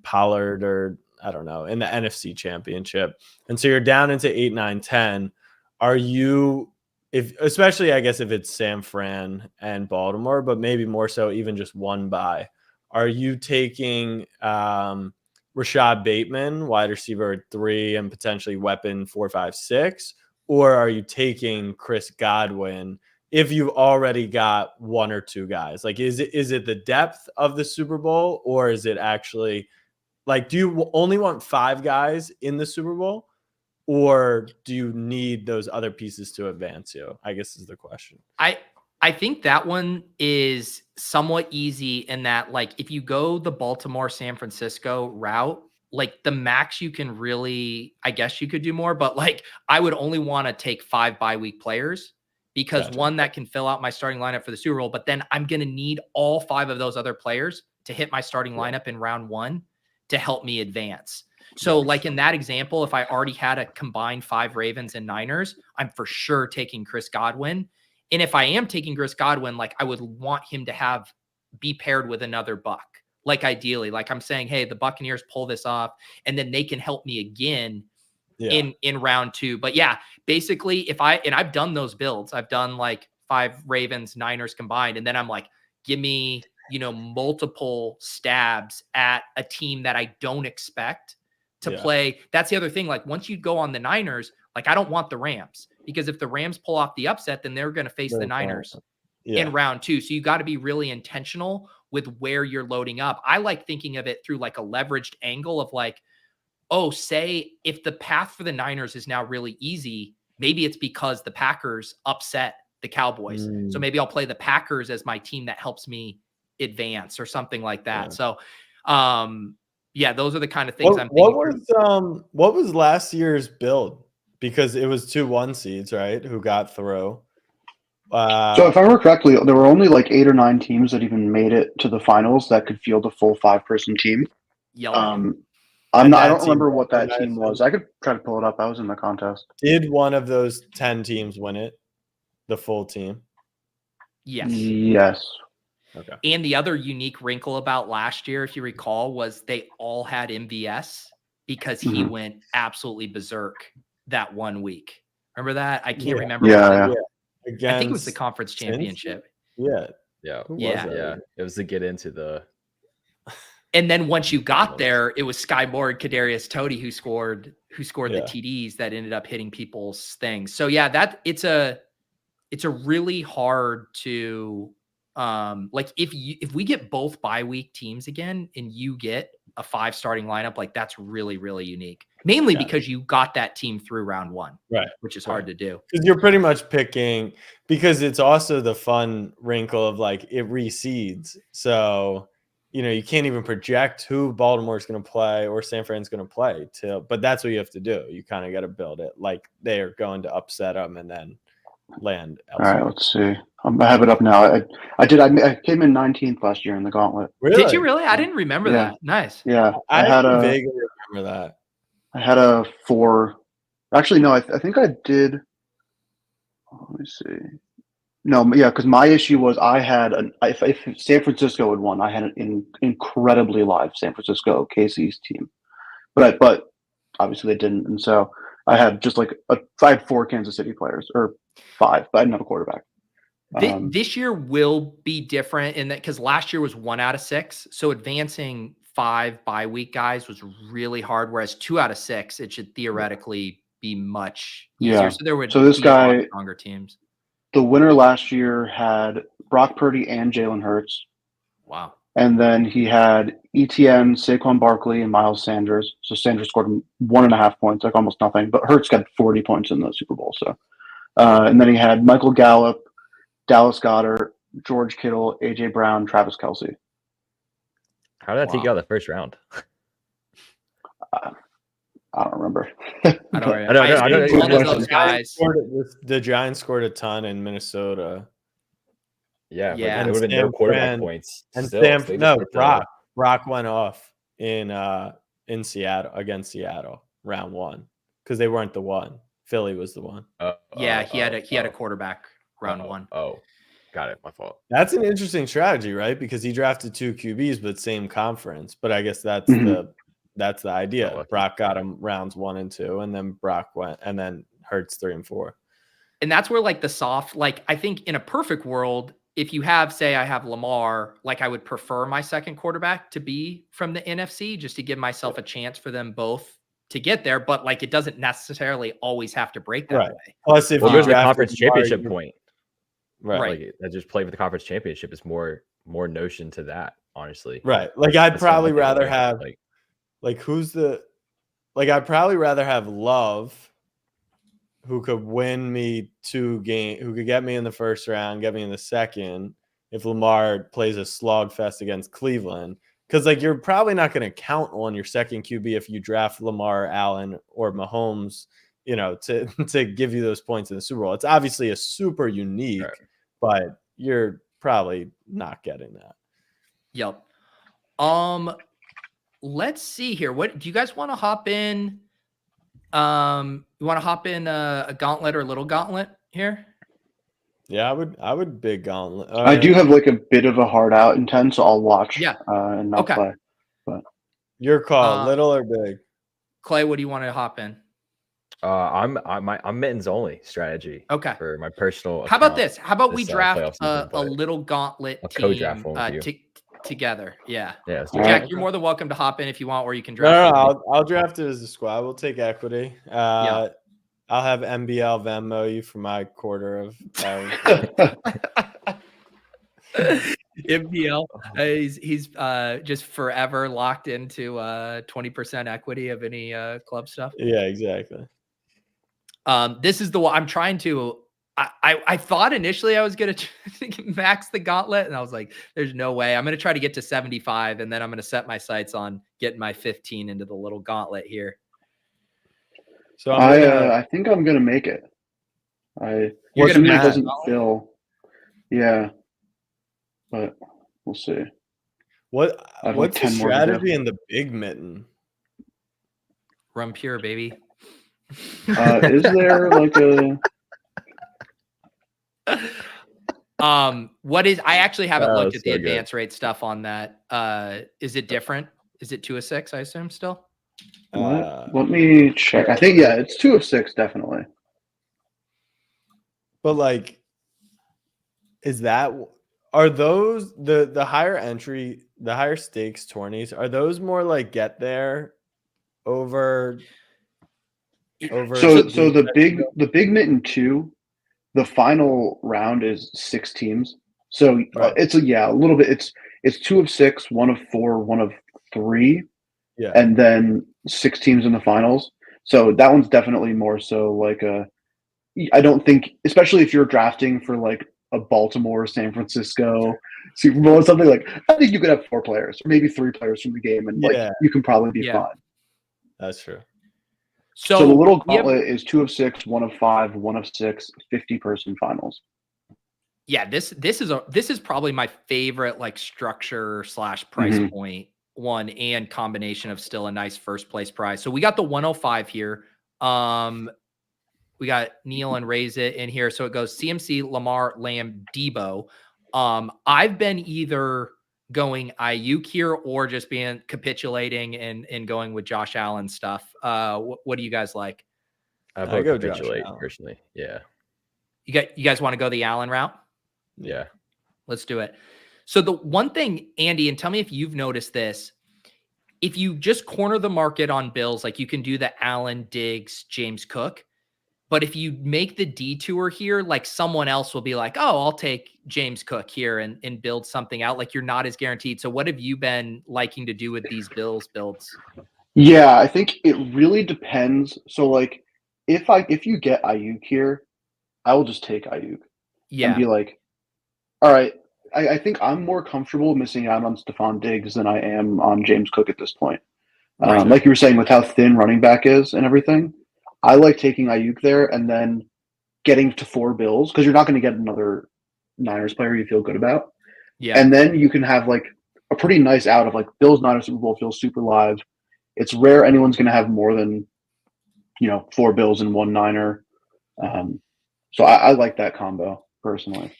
Pollard or I don't know, in the NFC Championship. And so you're down into 8, 9, 10. Are you, especially I guess if it's San Fran and Baltimore, but maybe more so even just one bye, are you taking Rashad Bateman, wide receiver at 3 and potentially weapon 4, 5, 6? Or are you taking Chris Godwin if you've already got 1 or 2 guys? Like, is it the depth of the Super Bowl, or is it actually like, do you only want 5 guys in the Super Bowl, or do you need those other pieces to advance you? I guess is the question. I think that one is somewhat easy in that, like, if you go the Baltimore, San Francisco route, like the max you can really, I guess you could do more, but like I would only want to take 5 bye week players because one that can fill out my starting lineup for the Super Bowl, but then I'm going to need all 5 of those other players to hit my starting lineup in round 1 to help me advance. So like in that example, if I already had a combined 5 Ravens and Niners, I'm for sure taking Chris Godwin. And if I am taking Chris Godwin, like I would want him to be paired with another Buck. Like ideally, like I'm saying, hey, the Buccaneers pull this off and then they can help me again in round 2. But yeah, basically I've done those builds. I've done like 5 Ravens, Niners combined. And then I'm like, give me, multiple stabs at a team that I don't expect to play. That's the other thing. Like once you go on the Niners, like I don't want the Rams, because if the Rams pull off the upset, then they're going to face the Niners in round 2. So you got to be really intentional with where you're loading up. I like thinking of it through like a leveraged angle of like, oh, say if the path for the Niners is now really easy, maybe it's because the Packers upset the Cowboys. So maybe I'll play the Packers as my team that helps me advance or something like that. So, those are the kind of things I'm thinking. What was last year's build? Because it was 2 1 seeds, right? Who got through. So if I remember correctly, there were only like 8 or 9 teams that even made it to the finals that could field a full 5-person team. I don't remember what that team was. I could try to pull it up. I was in the contest. Did one of those 10 teams win it? The full team? Yes. Yes. Okay. And the other unique wrinkle about last year, if you recall, was they all had MVS because he went absolutely berserk that 1 week. Remember that? I can't remember. Yeah. Against I think it was the conference championship. Yeah. Yeah. Who was Yeah. that? Yeah. It was to get into the. And then once you got there, it was Sky Moore and Kadarius Toney who scored the TDs that ended up hitting people's things. So yeah, that it's a really hard to like if we get both bye week teams again and you get a 5 starting lineup, like that's really, really unique. Mainly because you got that team through round 1, right? Which is hard to do. Because you're pretty much picking, because it's also the fun wrinkle of like it reseeds. So, you can't even project who Baltimore is going to play or San Fran's going to play but that's what you have to do. You kind of got to build it like they are going to upset them and then land elsewhere. All right, let's see. I have it up now. I came in 19th last year in the gauntlet. Really? Did you really? I didn't remember that. Nice. Yeah, I vaguely remember that. I had a 4. Actually, no, I think I did. Let me see. No, yeah, because my issue was I had if San Francisco had won, I had an incredibly live San Francisco KC's team, but obviously they didn't, and so I had just like I had 4 Kansas City players or 5, but I didn't have a quarterback. This year will be different in that because last year was 1 out of 6, so advancing 5 bye week guys was really hard. Whereas 2 out of 6, it should theoretically be much easier. Yeah. So there would this be guy stronger teams. The winner last year had Brock Purdy and Jalen Hurts. Wow. And then he had ETN, Saquon Barkley, and Miles Sanders. So Sanders scored 1.5 points, like almost nothing. But Hurts got 40 points in the Super Bowl. So, and then he had Michael Gallup, Dallas Goedert, George Kittle, AJ Brown, Travis Kelce. How did that take you out of the first round? I don't remember. I don't one of those guys. The Giants scored a ton in Minnesota. Yeah. Yeah. There would have been no quarterback points. And still, Brock went off in Seattle against Seattle round 1 because they weren't the one. Philly was the one. He had a quarterback round 1. Oh, got it. My fault. That's an interesting strategy, right? Because he drafted 2 QBs, but same conference. But I guess that's the idea. Brock got him rounds 1 and 2, and then Brock went, and then Hurts 3 and 4. And that's where like the soft, like I think in a perfect world, if you have, say, I have Lamar, like I would prefer my second quarterback to be from the NFC just to give myself a chance for them both to get there. But like it doesn't necessarily always have to break that way. Plus, if there's a conference championship point, right? Like that just play for the conference championship is more notion to that, honestly. Right. Like I'd probably rather have I'd probably rather have Love, who could win me 2 games, who could get me in the first round, get me in the second, if Lamar plays a slog fest against Cleveland. Because like you're probably not going to count on your second QB if you draft Lamar, Allen, or Mahomes, to give you those points in the Super Bowl. It's obviously a super unique, but you're probably not getting that. Yep. Let's see here. What do you guys want to hop in? You want to hop in a gauntlet or a little gauntlet here? Yeah, I would big gauntlet. I do have like a bit of a hard out in 10, so I'll watch and not play. But your call, little or big. Clay, what do you want to hop in? I'm mittens only strategy. Okay. For my personal. How about this? How about we draft season, a little gauntlet team co-draft one with you. together? Yeah. Yeah. Jack, you're more than welcome to hop in if you want, or you can draft. No, I'll draft it as a squad. We'll take equity. I'll have MBL Venmo you for my quarter of. MBL, he's just forever locked into 20% equity of any club stuff. Yeah, exactly. This is the one I'm trying to. I thought initially I was gonna max the gauntlet, and I was like, "There's no way." I'm gonna try to get to 75, and then I'm gonna set my sights on getting my 15 into the little gauntlet here. So I think I'm gonna make it. You're gonna it doesn't fill. Yeah, but we'll see. What's the strategy in the big mitten? Run pure, baby. Is there like a? What is? I actually haven't looked at the so good. advance rate stuff on that. Is it different? Is it 2 of 6? I assume still. Let me check. I think it's 2 of 6 definitely. But like, are those the higher entry, the higher stakes tourneys? Are those more like get there over? So the big mitten 2, the final round is 6 teams. So Right. it's a little bit. It's 2 of 6, 1 of 4, 1 of 3, Yeah. and then 6 teams in the finals. So that one's definitely more so like I don't think, especially if you're drafting for like a Baltimore, San Francisco Super Bowl or something, like I think you could have 4 players or maybe 3 players from the game, and like you can probably be fine. That's true. So the little gauntlet is 2 of 6, 1 of 5, 1 of 6, 50-person finals. Yeah, this is probably my favorite like structure / price point one, and combination of still a nice first place prize. So we got the 105 here. We got Neil and Raise It in here. So it goes CMC, Lamar, Lamb, Debo. I've been either going Ayuk here or just being capitulating and going with Josh Allen stuff. What do you guys like? I go capitulate personally. Yeah. You guys want to go the Allen route? Yeah. Let's do it. So the one thing, Andy, and tell me if you've noticed this, if you just corner the market on Bills, like you can do the Allen, Diggs, James Cook. But if you make the detour here, like someone else will be like, oh, I'll take James Cook here and build something out. Like you're not as guaranteed. So what have you been liking to do with these Bills builds? Yeah, I think it really depends. So like if you get Ayuk here, I will just take Ayuk and be like, all right, I think I'm more comfortable missing out on Stephon Diggs than I am on James Cook at this point. Right. Like you were saying with how thin running back is and everything, I like taking Ayuk there and then getting to 4 Bills because you're not going to get another Niners player you feel good about. Yeah. And then you can have like a pretty nice out of like Bills Niners Super Bowl feels super live. It's rare anyone's going to have more than 4 Bills and 1 Niner. So I like that combo personally.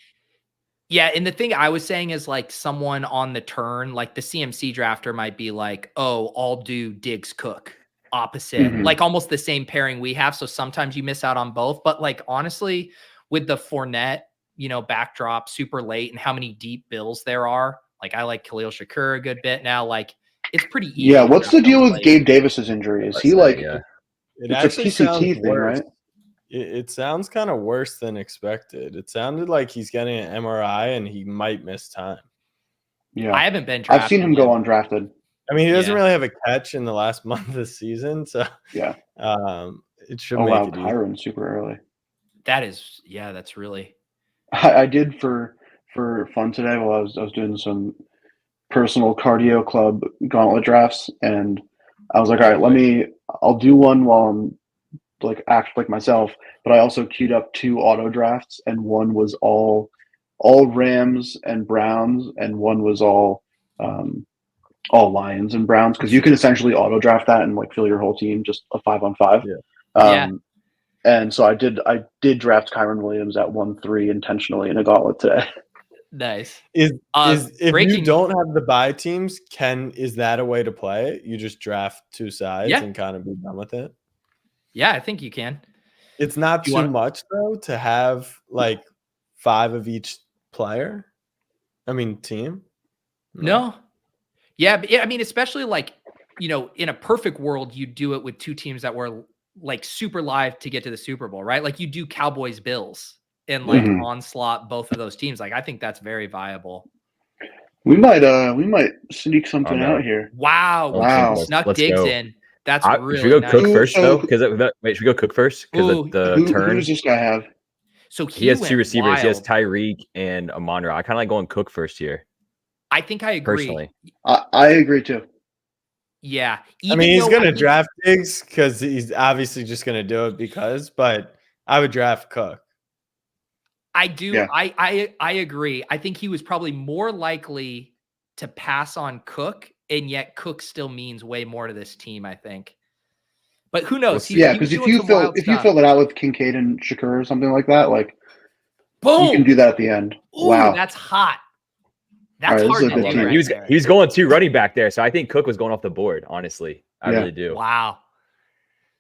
Yeah, and the thing I was saying is like someone on the turn, like the CMC drafter might be like, oh, I'll do Diggs Cook opposite, like almost the same pairing we have. So sometimes you miss out on both. But like honestly, with the Fournette, backdrop super late and how many deep Bills there are, like I like Khalil Shakur a good bit now. Like it's pretty easy. Yeah, what's the deal with Gabe Davis's injury? Is he like it it's a PCT thing, right? It sounds kind of worse than expected. It sounded like he's getting an MRI and he might miss time. Yeah, I haven't been drafted. I've seen him go undrafted. I mean, he doesn't really have a catch in the last month of the season, so it should make it easy. Kyron super early. That is, that's really. I did for fun today while I was doing some personal cardio club gauntlet drafts, and I was like, all right, I'll do one while I'm like act like myself, but I also queued up 2 auto drafts, and one was all Rams and Browns, and one was all Lions and Browns, because you can essentially auto draft that and like fill your whole team just a 5-on-5. And so I did draft Kyron Williams at 1-3 intentionally in a gauntlet today. Nice. If you don't have the bye teams, is that a way to play it? You just draft 2 sides and kind of be done with it? Yeah, I think you can. It's not too much though to have like 5 of each player. I mean, team. No. Yeah, but I mean, especially like, in a perfect world, you do it with 2 teams that were like super live to get to the Super Bowl, right? Like you do Cowboys Bills and like onslaught both of those teams. Like I think that's very viable. We might sneak something out here. Wow. Snuck Diggs in. That's really should we go nice. Cook first though? Because should we go Cook first? Because the turn. Who does this guy have? So he has 2 receivers. Wild. He has Tyreek and Amon-Ra. I kind of like going Cook first here. I think I agree. Personally, I agree too. Yeah, I mean he's going to draft Diggs because he's obviously just going to do it but I would draft Cook. I do. Yeah. I agree. I think he was probably more likely to pass on Cook, and yet Cook still means way more to this team, I think. But who knows? Because if you fill it out with Kincaid and Shakur or something like that, like Boom. You can do that at the end. Ooh, Wow. that's hot. That's All right, this is hard a to good do team. right He was going 2 running back there, so I think Cook was going off the board. Honestly, I Yeah. really do. Wow.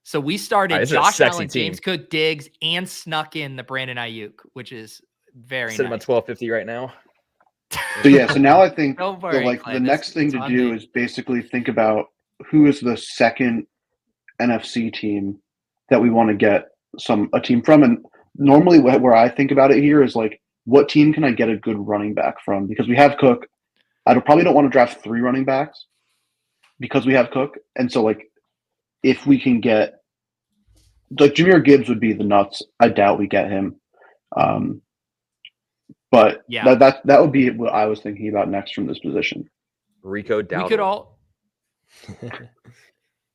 So we started This is a Josh sexy Allen, James team. Cook, Diggs, and snuck in the Brandon Ayuk, which is very Sitting nice. at 1250 right now. So yeah, so now I think Don't the worry, Clay, the next thing it's to on do me. is basically think about who is the second NFC team that we want to get a team from. And normally where I think about it here is like, what team can I get a good running back from? Because we have Cook. Probably don't want to draft 3 running backs because we have Cook. And so like, if we can get like Jahmyr Gibbs would be the nuts. I doubt we get him. But Yeah. that would be what I was thinking about next from this position. Rico Dowdle. We could all.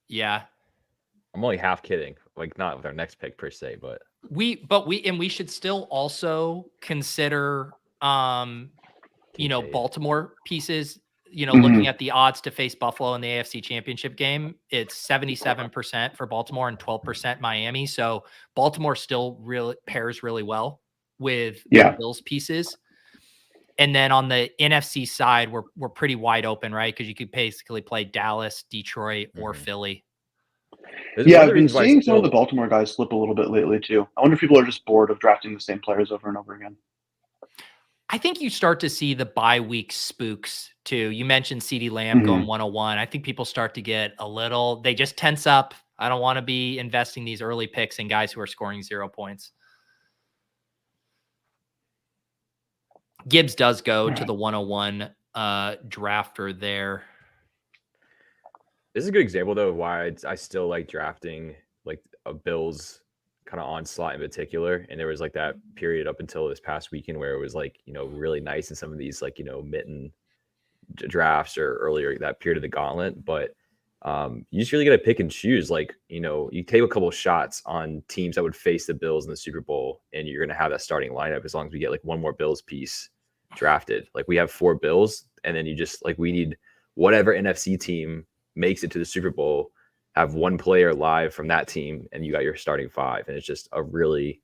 Yeah. I'm only half kidding. Like not with our next pick per se, but we should still also consider Kincaid. Baltimore pieces. Mhm. Looking at the odds to face Buffalo in the AFC Championship game, it's 77% for Baltimore and 12% Miami. So Baltimore still really pairs really well with Yeah. Bills pieces. And then on the NFC side, we're pretty wide open, right? Because you could basically play Dallas, Detroit, or Philly. Yeah, I've been seeing some of the Baltimore guys slip a little bit lately too. I wonder if people are just bored of drafting the same players over and over again. I think you start to see the bye week spooks too. You mentioned CeeDee Lamb going 101. I think people start to get they just tense up. I don't want to be investing these early picks in guys who are scoring 0 points. Gibbs does go to the 101 drafter there. This is a good example though of why I still like drafting like a Bills kind of onslaught in particular. And there was like that period up until this past weekend where it was like, really nice in some of these like, mitten drafts or earlier that period of the gauntlet. But you just really got to pick and choose. Like, you take a couple of shots on teams that would face the Bills in the Super Bowl and you're going to have that starting lineup as long as we get like one more Bills piece drafted. Like we have 4 Bills and then you just like, we need whatever NFC team makes it to the Super Bowl, have one player live from that team, and you got your starting 5. And it's just a really,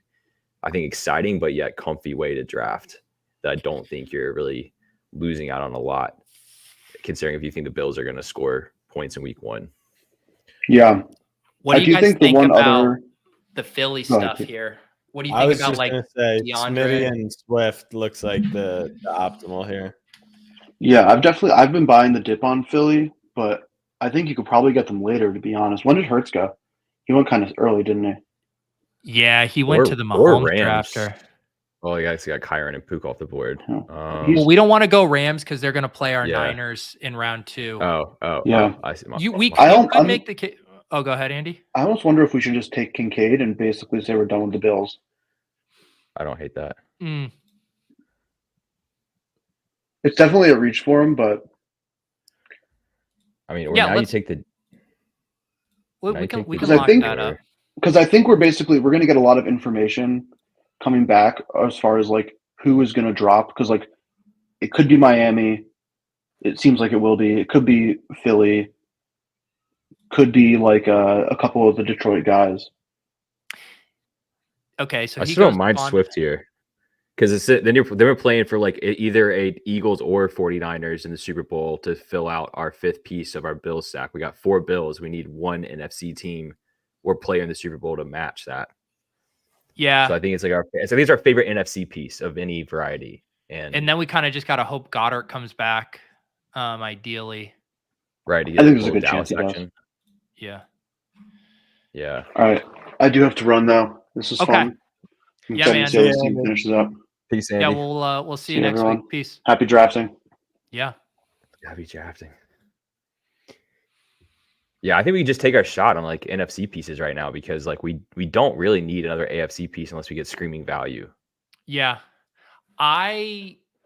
I think, exciting but yet comfy way to draft that I don't think you're really losing out on a lot, considering if you think the Bills are going to score points in week 1. Yeah. What do you guys think about the Philly Go stuff ahead. here? What do you think about like gonna say DeAndre? Smitty and Swift looks like the optimal here. Yeah, I've been buying the dip on Philly, but I think you could probably get them later, to be honest. When did Hurts go? He went kind of early, didn't he? Yeah, he went to the Mahomes drafter. Oh, you guys got Kyron and Pook off the board. Well, we don't want to go Rams because they're going to play our Niners in round 2. Yeah. I see. We could make the case. Oh, go ahead, Andy. I almost wonder if we should just take Kincaid and basically say we're done with the Bills. I don't hate that. It's definitely a reach for him, but I mean, or now you take the. We can lock that up. Because I think we're going to get a lot of information coming back as far as like who is going to drop. Because like it could be Miami, it seems like it will be. It could be Philly, could be like a couple of the Detroit guys. Okay, so I still don't mind Swift here. Because they were playing for like either a Eagles or 49ers in the Super Bowl to fill out our 5th piece of our Bills stack. We got 4 Bills. We need one NFC team or player in the Super Bowl to match that. Yeah. So I think it's our favorite NFC piece of any variety. And then we kind of just got to hope Goddard comes back, ideally. Right. I think there's a good chance he does. Yeah. Yeah. All right. I do have to run though. This is fun. Yeah, man. See how this team finishes up. Peace, Andy. Yeah, we'll see you next everyone. week. Peace. Happy drafting. Yeah. Happy drafting. Yeah, I think we can just take our shot on like NFC pieces right now because like we don't really need another AFC piece unless we get screaming value. Yeah.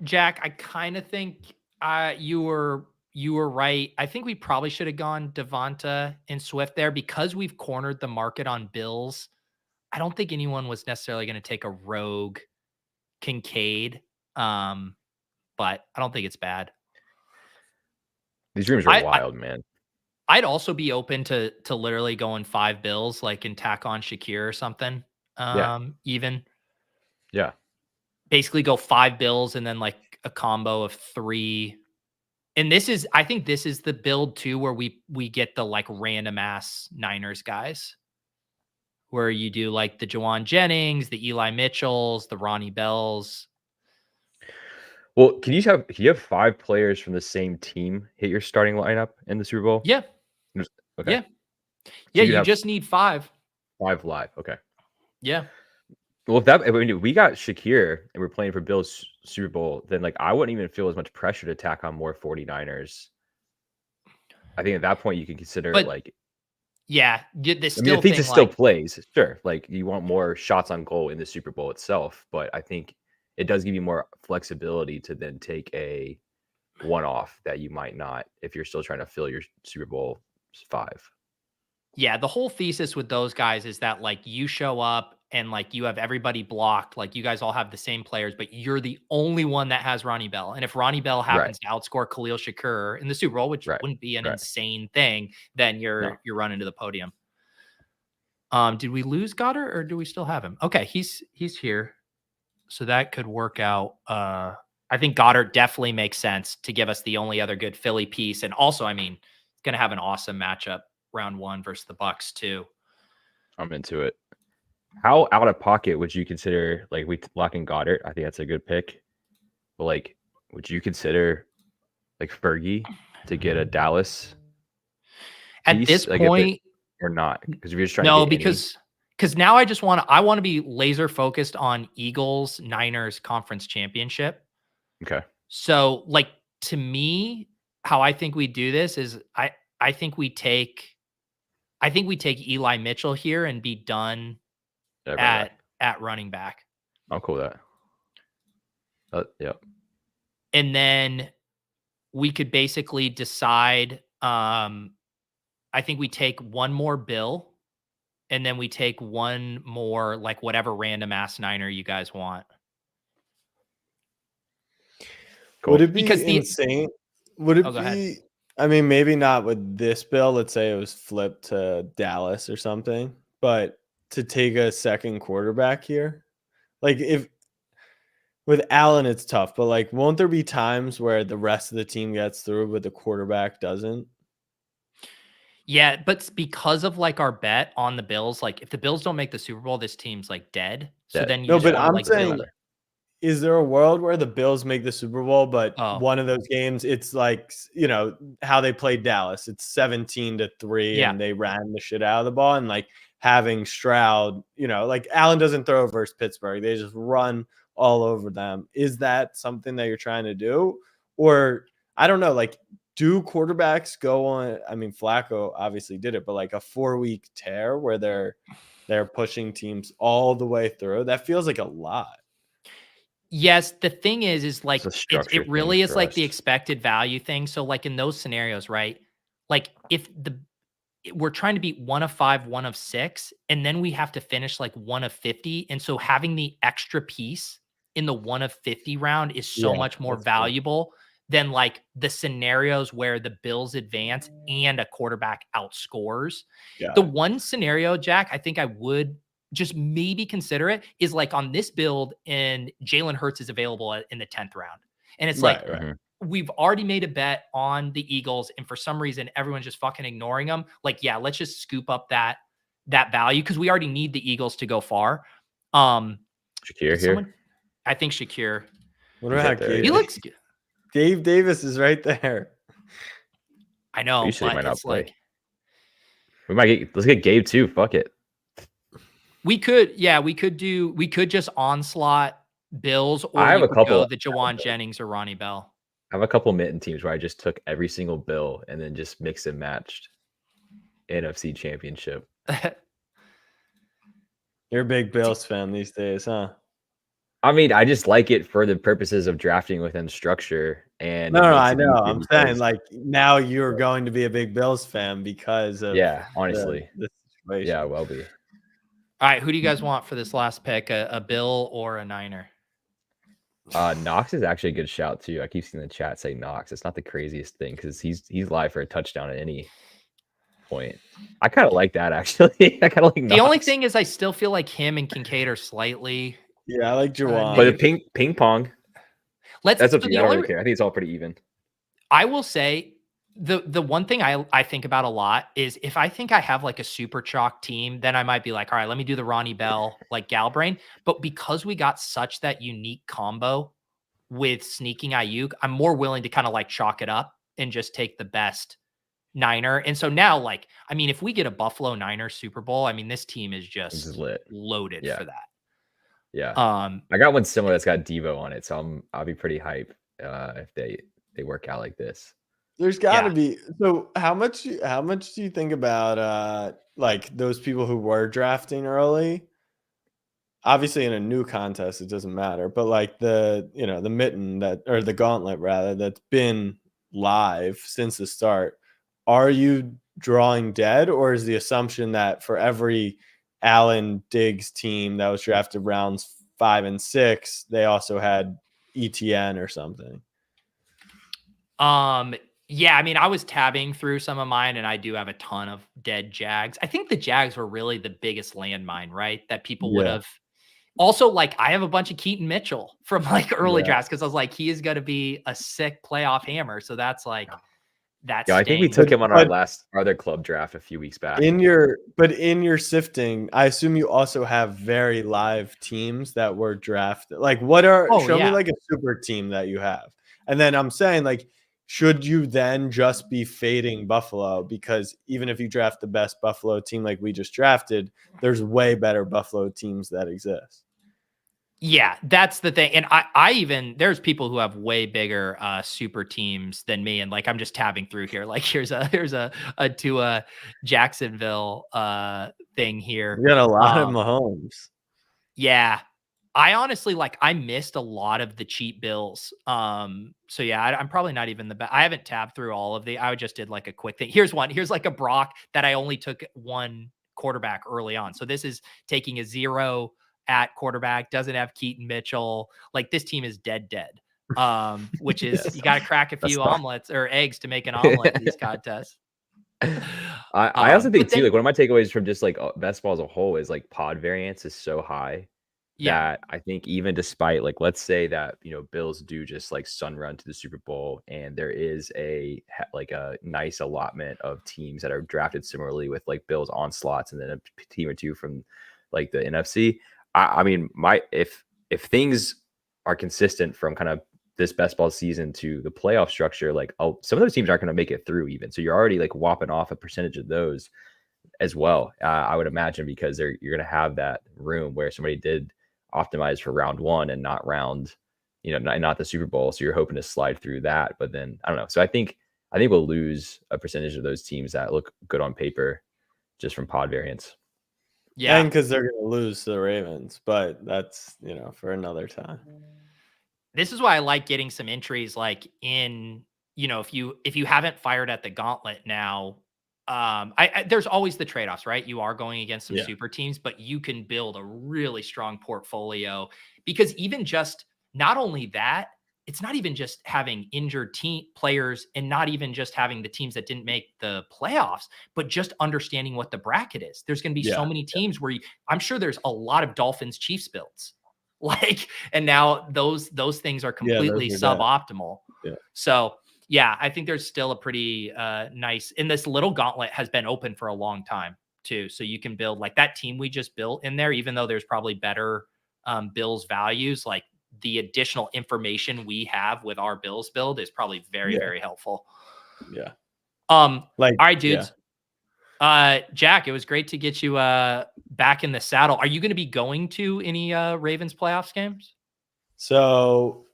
Jack, I kind of think you were right. I think we probably should have gone Devonta and Swift there because we've cornered the market on Bills. I don't think anyone was necessarily going to take a rogue Kincaid, but I don't think it's bad. These rooms are wild, man. I'd also be open to literally going 5 Bills, like and tack on Shakir or something. Even. Yeah. basically go 5 Bills and then like a combo of 3. And I think this is the build too, where we get the like random ass Niners guys, where you do like the Jawan Jennings, the Eli Mitchells, the Ronnie Bells. Well, can you have 5 players from the same team hit your starting lineup in the Super Bowl? Yeah. Okay. Yeah. So Yeah. you'd You have just need 5. 5 live. Okay. Yeah. Well, if we got Shakir and we're playing for Bills Super Bowl, then like I wouldn't even feel as much pressure to tack on more 49ers. I think at that point you can consider But like, yeah, the I still mean, the thing thesis still like plays. Sure, like you want more shots on goal in the Super Bowl itself, but I think it does give you more flexibility to then take a one-off that you might not if you're still trying to fill your Super Bowl 5. yeah, the whole thesis with those guys is that like you show up and like you have everybody blocked, like you guys all have the same players, but you're the only one that has Ronnie Bell. And if Ronnie Bell happens to outscore Khalil Shakur in the Super Bowl, which Right. wouldn't be an Right. insane thing, then you're running to the podium. Did we lose Goddard or do we still have him? Okay, he's here. So that could work out. I think Goddard definitely makes sense to give us the only other good Philly piece. And also, I mean, it's going to have an awesome matchup round 1 versus the Bucks too. I'm into it. How out of pocket would you consider like we locking Goddard? I think that's a good pick. But like, would you consider like Fergie to get a Dallas At piece, this like, point, or not? Because if you're just trying no, to get because now I want to be laser focused on Eagles Niners conference championship. Okay. So like to me, how I think we do this is I think we take Eli Mitchell here and be done at running back. I'm cool with that. Yep. And then we could basically decide. I think we take one more Bill, and then we take one more like whatever random ass Niner you guys want. Cool. Would it be insane? Would it be? Ahead. I mean, maybe not with this bill. Let's say it was flipped to Dallas or something, but to take a second quarterback here, like if with Allen, it's tough. But like, won't there be times where the rest of the team gets through, but the quarterback doesn't? Yeah, but because of like our bet on the Bills, like if the Bills don't make the Super Bowl, this team's like dead. So then you but I'm like saying, is there a world where the Bills make the Super Bowl, but one of those games, it's like, you know, how they played Dallas, it's 17-3 and they ran the shit out of the ball, and like having Stroud, you know, like Allen doesn't throw versus Pittsburgh. They just run all over them. Is that something that you're trying to do? Or I don't know, like, do quarterbacks go on? I mean, Flacco obviously did it, but like a 4-week tear where they're pushing teams all the way through. That feels like a lot. Yes, the thing is like it really is like the expected value thing. So like in those scenarios, right? Like if we're trying to beat 1 of 5, 1 of 6, and then we have to finish like 1 of 50. And so having the extra piece in the 1 of 50 round is so much more valuable than like the scenarios where the Bills advance and a quarterback outscores. The one scenario, Jack, I think I would just maybe consider it is like on this build and Jalen Hurts is available in the 10th round. And it's we've already made a bet on the Eagles, and for some reason everyone's just fucking ignoring them. Like, yeah, let's just scoop up that value because we already need the Eagles to go far. Shakir here. I think Shakir. What about he looks good. Gabe Davis is right there. I know, but might not it's play. like let's get Gabe too. Fuck it. We could just onslaught Bills, or I have you a couple go the Jawan Jennings or Ronnie Bell. I have a couple mitten teams where I just took every single Bill and then just mixed and matched NFC Championship. You're a big Bills fan these days, huh? I mean, I just like it for the purposes of drafting within structure. And no, I know. I'm saying like now you're going to be a big Bills fan because of honestly, the situation. Yeah, will be. All right, who do you guys want for this last pick? A Bill or a Niner? Knox is actually a good shout too. I keep seeing the chat say Knox. It's not the craziest thing because he's live for a touchdown at any point. I kind of like that actually. I kind of like Knox. The only thing is I still feel like him and Kincaid are slightly Yeah, I like Juwan. But the ping pong, that's up to you. I don't really care. I think it's all pretty even. I will say the one thing I think about a lot is if I think I have like a super chalk team, then I might be like, all right, let me do the Ronnie Bell, like Galbrain. But because we got such that unique combo with sneaking Ayuk, I'm more willing to kind of like chalk it up and just take the best Niner. And so now, like, I mean, if we get a Buffalo Niner Super Bowl, I mean, this team is just lit. Loaded for that. Yeah. I got one similar that's got Devo on it, so I'll be pretty hype if they work out like this. There's got to be. So how much do you think about like those people who were drafting early? Obviously, in a new contest, it doesn't matter. But like the mitten or the gauntlet rather, that's been live since the start. Are you drawing dead, or is the assumption that for every Allen Diggs team that was drafted rounds 5 and 6, they also had ETN or something? Yeah, I mean, I was tabbing through some of mine, and I do have a ton of dead Jags. I think the Jags were really the biggest landmine, right? That people would have. Also, like, I have a bunch of Keaton Mitchell from like early drafts because I was like, he is going to be a sick playoff hammer. So that's like that. Yeah, I think we took him on our other club draft a few weeks back. In your sifting, I assume you also have very live teams that were drafted. Like, what are show me like a super team that you have, and then I'm saying like, should you then just be fading Buffalo because even if you draft the best Buffalo team like we just drafted, there's way better Buffalo teams that exist. Yeah, that's the thing. And I even there's people who have way bigger super teams than me. And like I'm just tabbing through here. Like here's a Tua Jacksonville thing here. We got a lot of Mahomes. Yeah. I honestly I missed a lot of the cheap Bills. So yeah, I'm probably not even the best. I haven't tabbed through all of I just did like a quick thing. Here's like a Brock that I only took one quarterback early on. So this is taking a 0 at quarterback, doesn't have Keaton Mitchell. Like this team is dead. Which is you got to crack a few omelets or eggs to make an omelet in these contests. I also think too, like one of my takeaways from just like best ball as a whole is like pod variance is so high. That I think even despite like let's say that Bills do just like sun run to the Super Bowl and there is a nice allotment of teams that are drafted similarly with like Bills onslaughts and then a team or two from like the NFC. I mean if things are consistent from kind of this best ball season to the playoff structure, like some of those teams aren't going to make it through even. So you're already like whopping off a percentage of those as well. I would imagine because you're going to have that room where somebody did optimized for round 1 and not round, not the Super Bowl. So you're hoping to slide through that, but then I don't know. So I think we'll lose a percentage of those teams that look good on paper just from pod variance. Yeah. And because they're going to lose to the Ravens, but that's, for another time. This is why I like getting some entries like in, if you haven't fired at the gauntlet now, there's always the trade-offs, right? You are going against some super teams, but you can build a really strong portfolio because even just not only that, it's not even just having injured team players and not even just having the teams that didn't make the playoffs, but just understanding what the bracket is. There's going to be so many teams where I'm sure there's a lot of Dolphins Chiefs builds and now those things are completely suboptimal. So yeah, I think there's still a pretty nice, and this little gauntlet has been open for a long time too. So you can build like that team we just built in there, even though there's probably better Bills values, like the additional information we have with our Bills build is probably very, very helpful. Yeah. All right, dudes. Jack, it was great to get you back in the saddle. Are you going to be going to any Ravens playoffs games? So,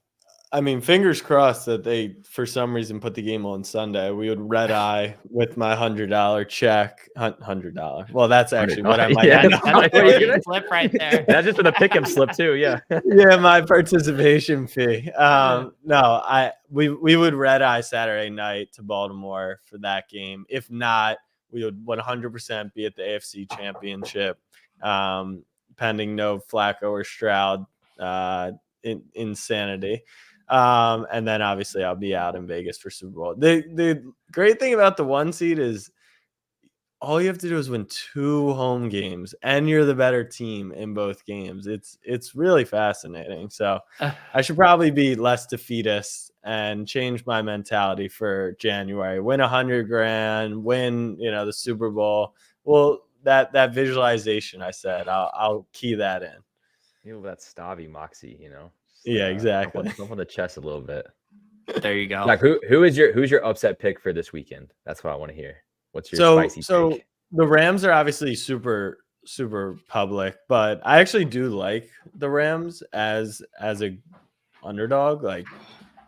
I mean, fingers crossed that they, for some reason, put the game on Sunday. We would red eye with my $100 check. $100. Well, that's actually what I might that's flip right there. That's just for the pick'em slip too. Yeah. Yeah, my participation fee. No, we would red eye Saturday night to Baltimore for that game. If not, we would 100% be at the AFC Championship, pending no Flacco or Stroud insanity. And then obviously I'll be out in Vegas for Super Bowl. The great thing about the 1 seed is all you have to do is win 2 home games, and you're the better team in both games. It's really fascinating. So I should probably be less defeatist and change my mentality for January. Win 100 grand, win, the Super Bowl. Well, that visualization, I said, I'll key that in. That Stavi moxie, Just Yeah, exactly. Jump on the chest a little bit. There you go. Like, who's your upset pick for this weekend? That's what I want to hear. What's your spicy take? The Rams are obviously super public, but I actually do like the Rams as a underdog. Like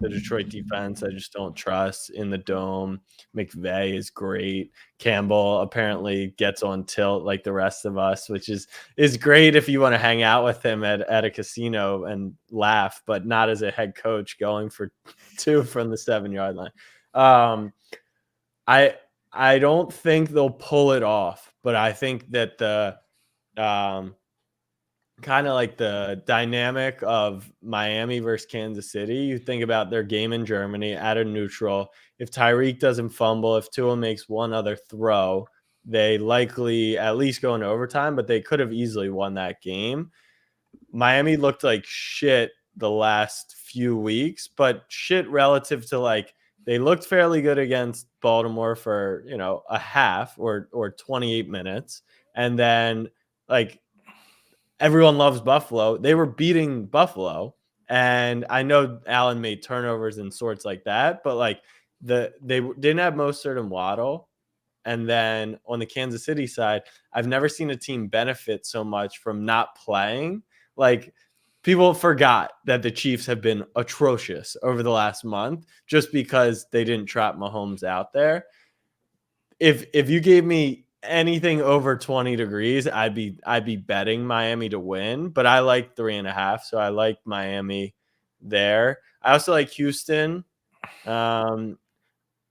the Detroit defense, I just don't trust in the dome. McVay is great. Campbell apparently gets on tilt like the rest of us, which is great if you want to hang out with him at a casino and laugh, but not as a head coach going for 2 from the 7-yard line. I don't think they'll pull it off, but I think that the kind of like the dynamic of Miami versus Kansas City, you think about their game in Germany at a neutral. If Tyreek doesn't fumble, if Tua makes one other throw, they likely at least go into overtime, but they could have easily won that game. Miami looked like shit the last few weeks, but shit relative to like they looked fairly good against Baltimore for, a half or 28 minutes. And then like everyone loves Buffalo. They were beating Buffalo. And I know Allen made turnovers and sorts like that, but like they didn't have Mostert and Waddle. And then on the Kansas City side, I've never seen a team benefit so much from not playing. Like people forgot that the Chiefs have been atrocious over the last month just because they didn't trot Mahomes out there. If you gave me anything over 20 degrees, I'd be betting Miami to win, but I like 3.5. So I like Miami there. I also like Houston.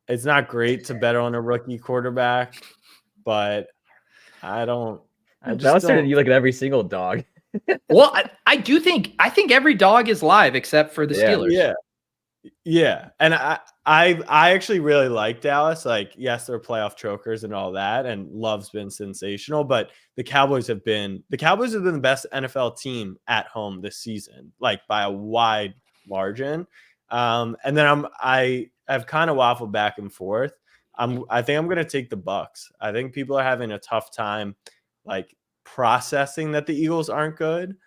It's not great to bet on a rookie quarterback, but I just don't. You look at every single dog. Well, I think every dog is live except for the Steelers. Yeah. And I actually really like Dallas. Like, yes, they're playoff chokers and all that, and Love's been sensational, but the Cowboys have been the best NFL team at home this season, like by a wide margin. And then I've kind of waffled back and forth. I think I'm going to take the Bucks. I think people are having a tough time like processing that the Eagles aren't good,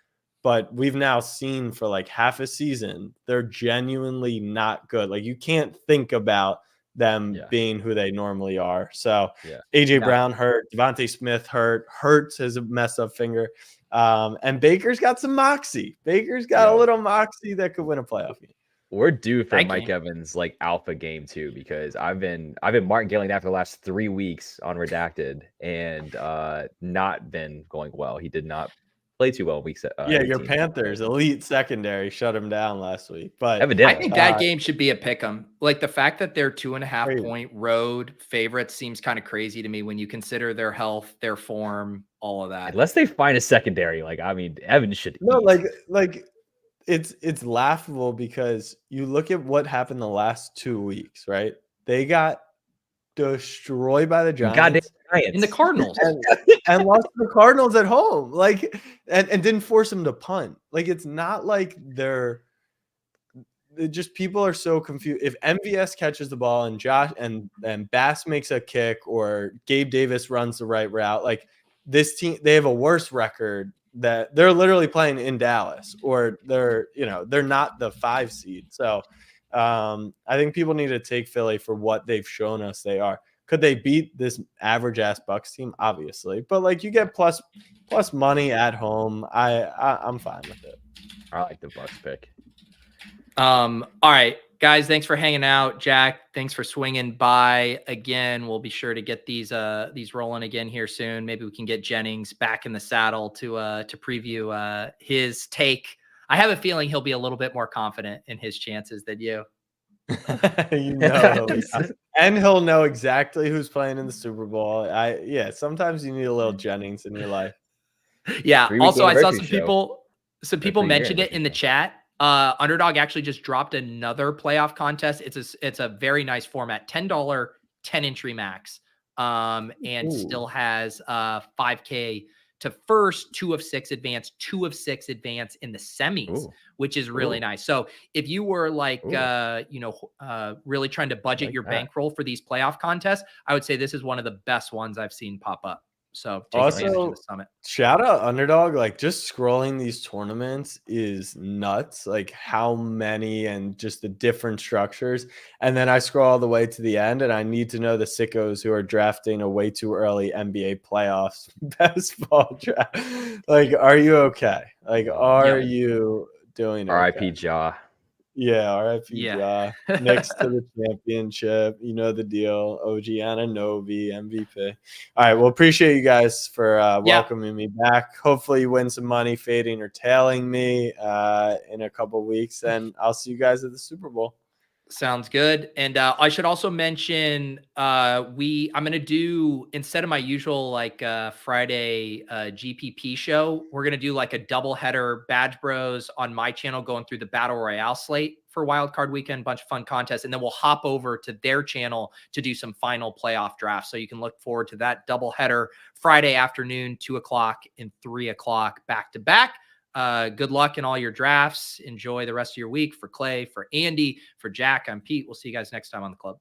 but we've now seen for like half a season, they're genuinely not good. Like you can't think about them being who they normally are. So AJ Brown hurt, Devontae Smith hurt, Hurts has a messed up finger. And Baker's got some moxie. Baker's got a little moxie that could win a playoff game. We're due for Mike Evans like alpha game too, because I've been martingale that for the last 3 weeks on Redacted and not been going well. He did not play too well weeks. Your Panthers elite secondary shut him down last week, but I think that game should be a pick 'em. Like the fact that they're 2.5 point road favorites seems kind of crazy to me when you consider their health, their form, all of that. Unless they find a secondary, like I mean, Evans should. No, like. It's laughable because you look at what happened the last 2 weeks, right? They got destroyed by the Giants and the Cardinals and lost to the Cardinals at home, like and didn't force them to punt. Like it's not like they're just people are so confused. If MVS catches the ball and Josh and Bass makes a kick or Gabe Davis runs the right route, like this team, they have a worse record. That they're literally playing in Dallas, or they're not the 5 seed. So I think people need to take Philly for what they've shown us they are. Could they beat this average ass Bucks team? Obviously, but like you get plus money at home. I'm fine with it. I like the Bucks pick. All right, guys, thanks for hanging out. Jack, thanks for swinging by again. We'll be sure to get these rolling again here soon. Maybe we can get Jennings back in the saddle to preview his take. I have a feeling he'll be a little bit more confident in his chances than you. And he'll know exactly who's playing in the Super Bowl. Sometimes you need a little Jennings in your life. Yeah. Also, I saw some people mentioned it in the chat. Underdog actually just dropped another playoff contest. It's a very nice format, $10 10 entry max. and Ooh. still has 5K to first, 2 of 6 advance, 2 of 6 advance in the semis, Ooh. which is really Ooh. nice. So if you were like, Ooh. really trying to budget like your that. bankroll for these playoff contests, I would say this is one of the best ones I've seen pop up. So take advantage of Also, the summit. shout out underdog. Like just scrolling these tournaments is nuts. Like how many and just the different structures. And then I scroll all the way to the end, and I need to know the sickos who are drafting a way too early NBA playoffs best ball draft. Like, are you okay? Like, are Yep. you doing R.I.P. okay? Jaw. Yeah, RIP Yeah. Ja. Next to the championship. You know the deal. OG Anunoby, MVP. All right. Well, appreciate you guys for welcoming me back. Hopefully you win some money fading or tailing me in a couple weeks. And I'll see you guys at the Super Bowl. Sounds good. And I should also mention I'm going to do, instead of my usual like Friday GPP show, we're going to do like a double header Badge Bros on my channel going through the Battle Royale slate for Wildcard Weekend, bunch of fun contests. And then we'll hop over to their channel to do some final playoff drafts. So you can look forward to that double header Friday afternoon, 2 o'clock and 3 o'clock back to back. Good luck in all your drafts. Enjoy the rest of your week. For Clay, for Andy, for Jack, I'm Pete. We'll see you guys next time on the club.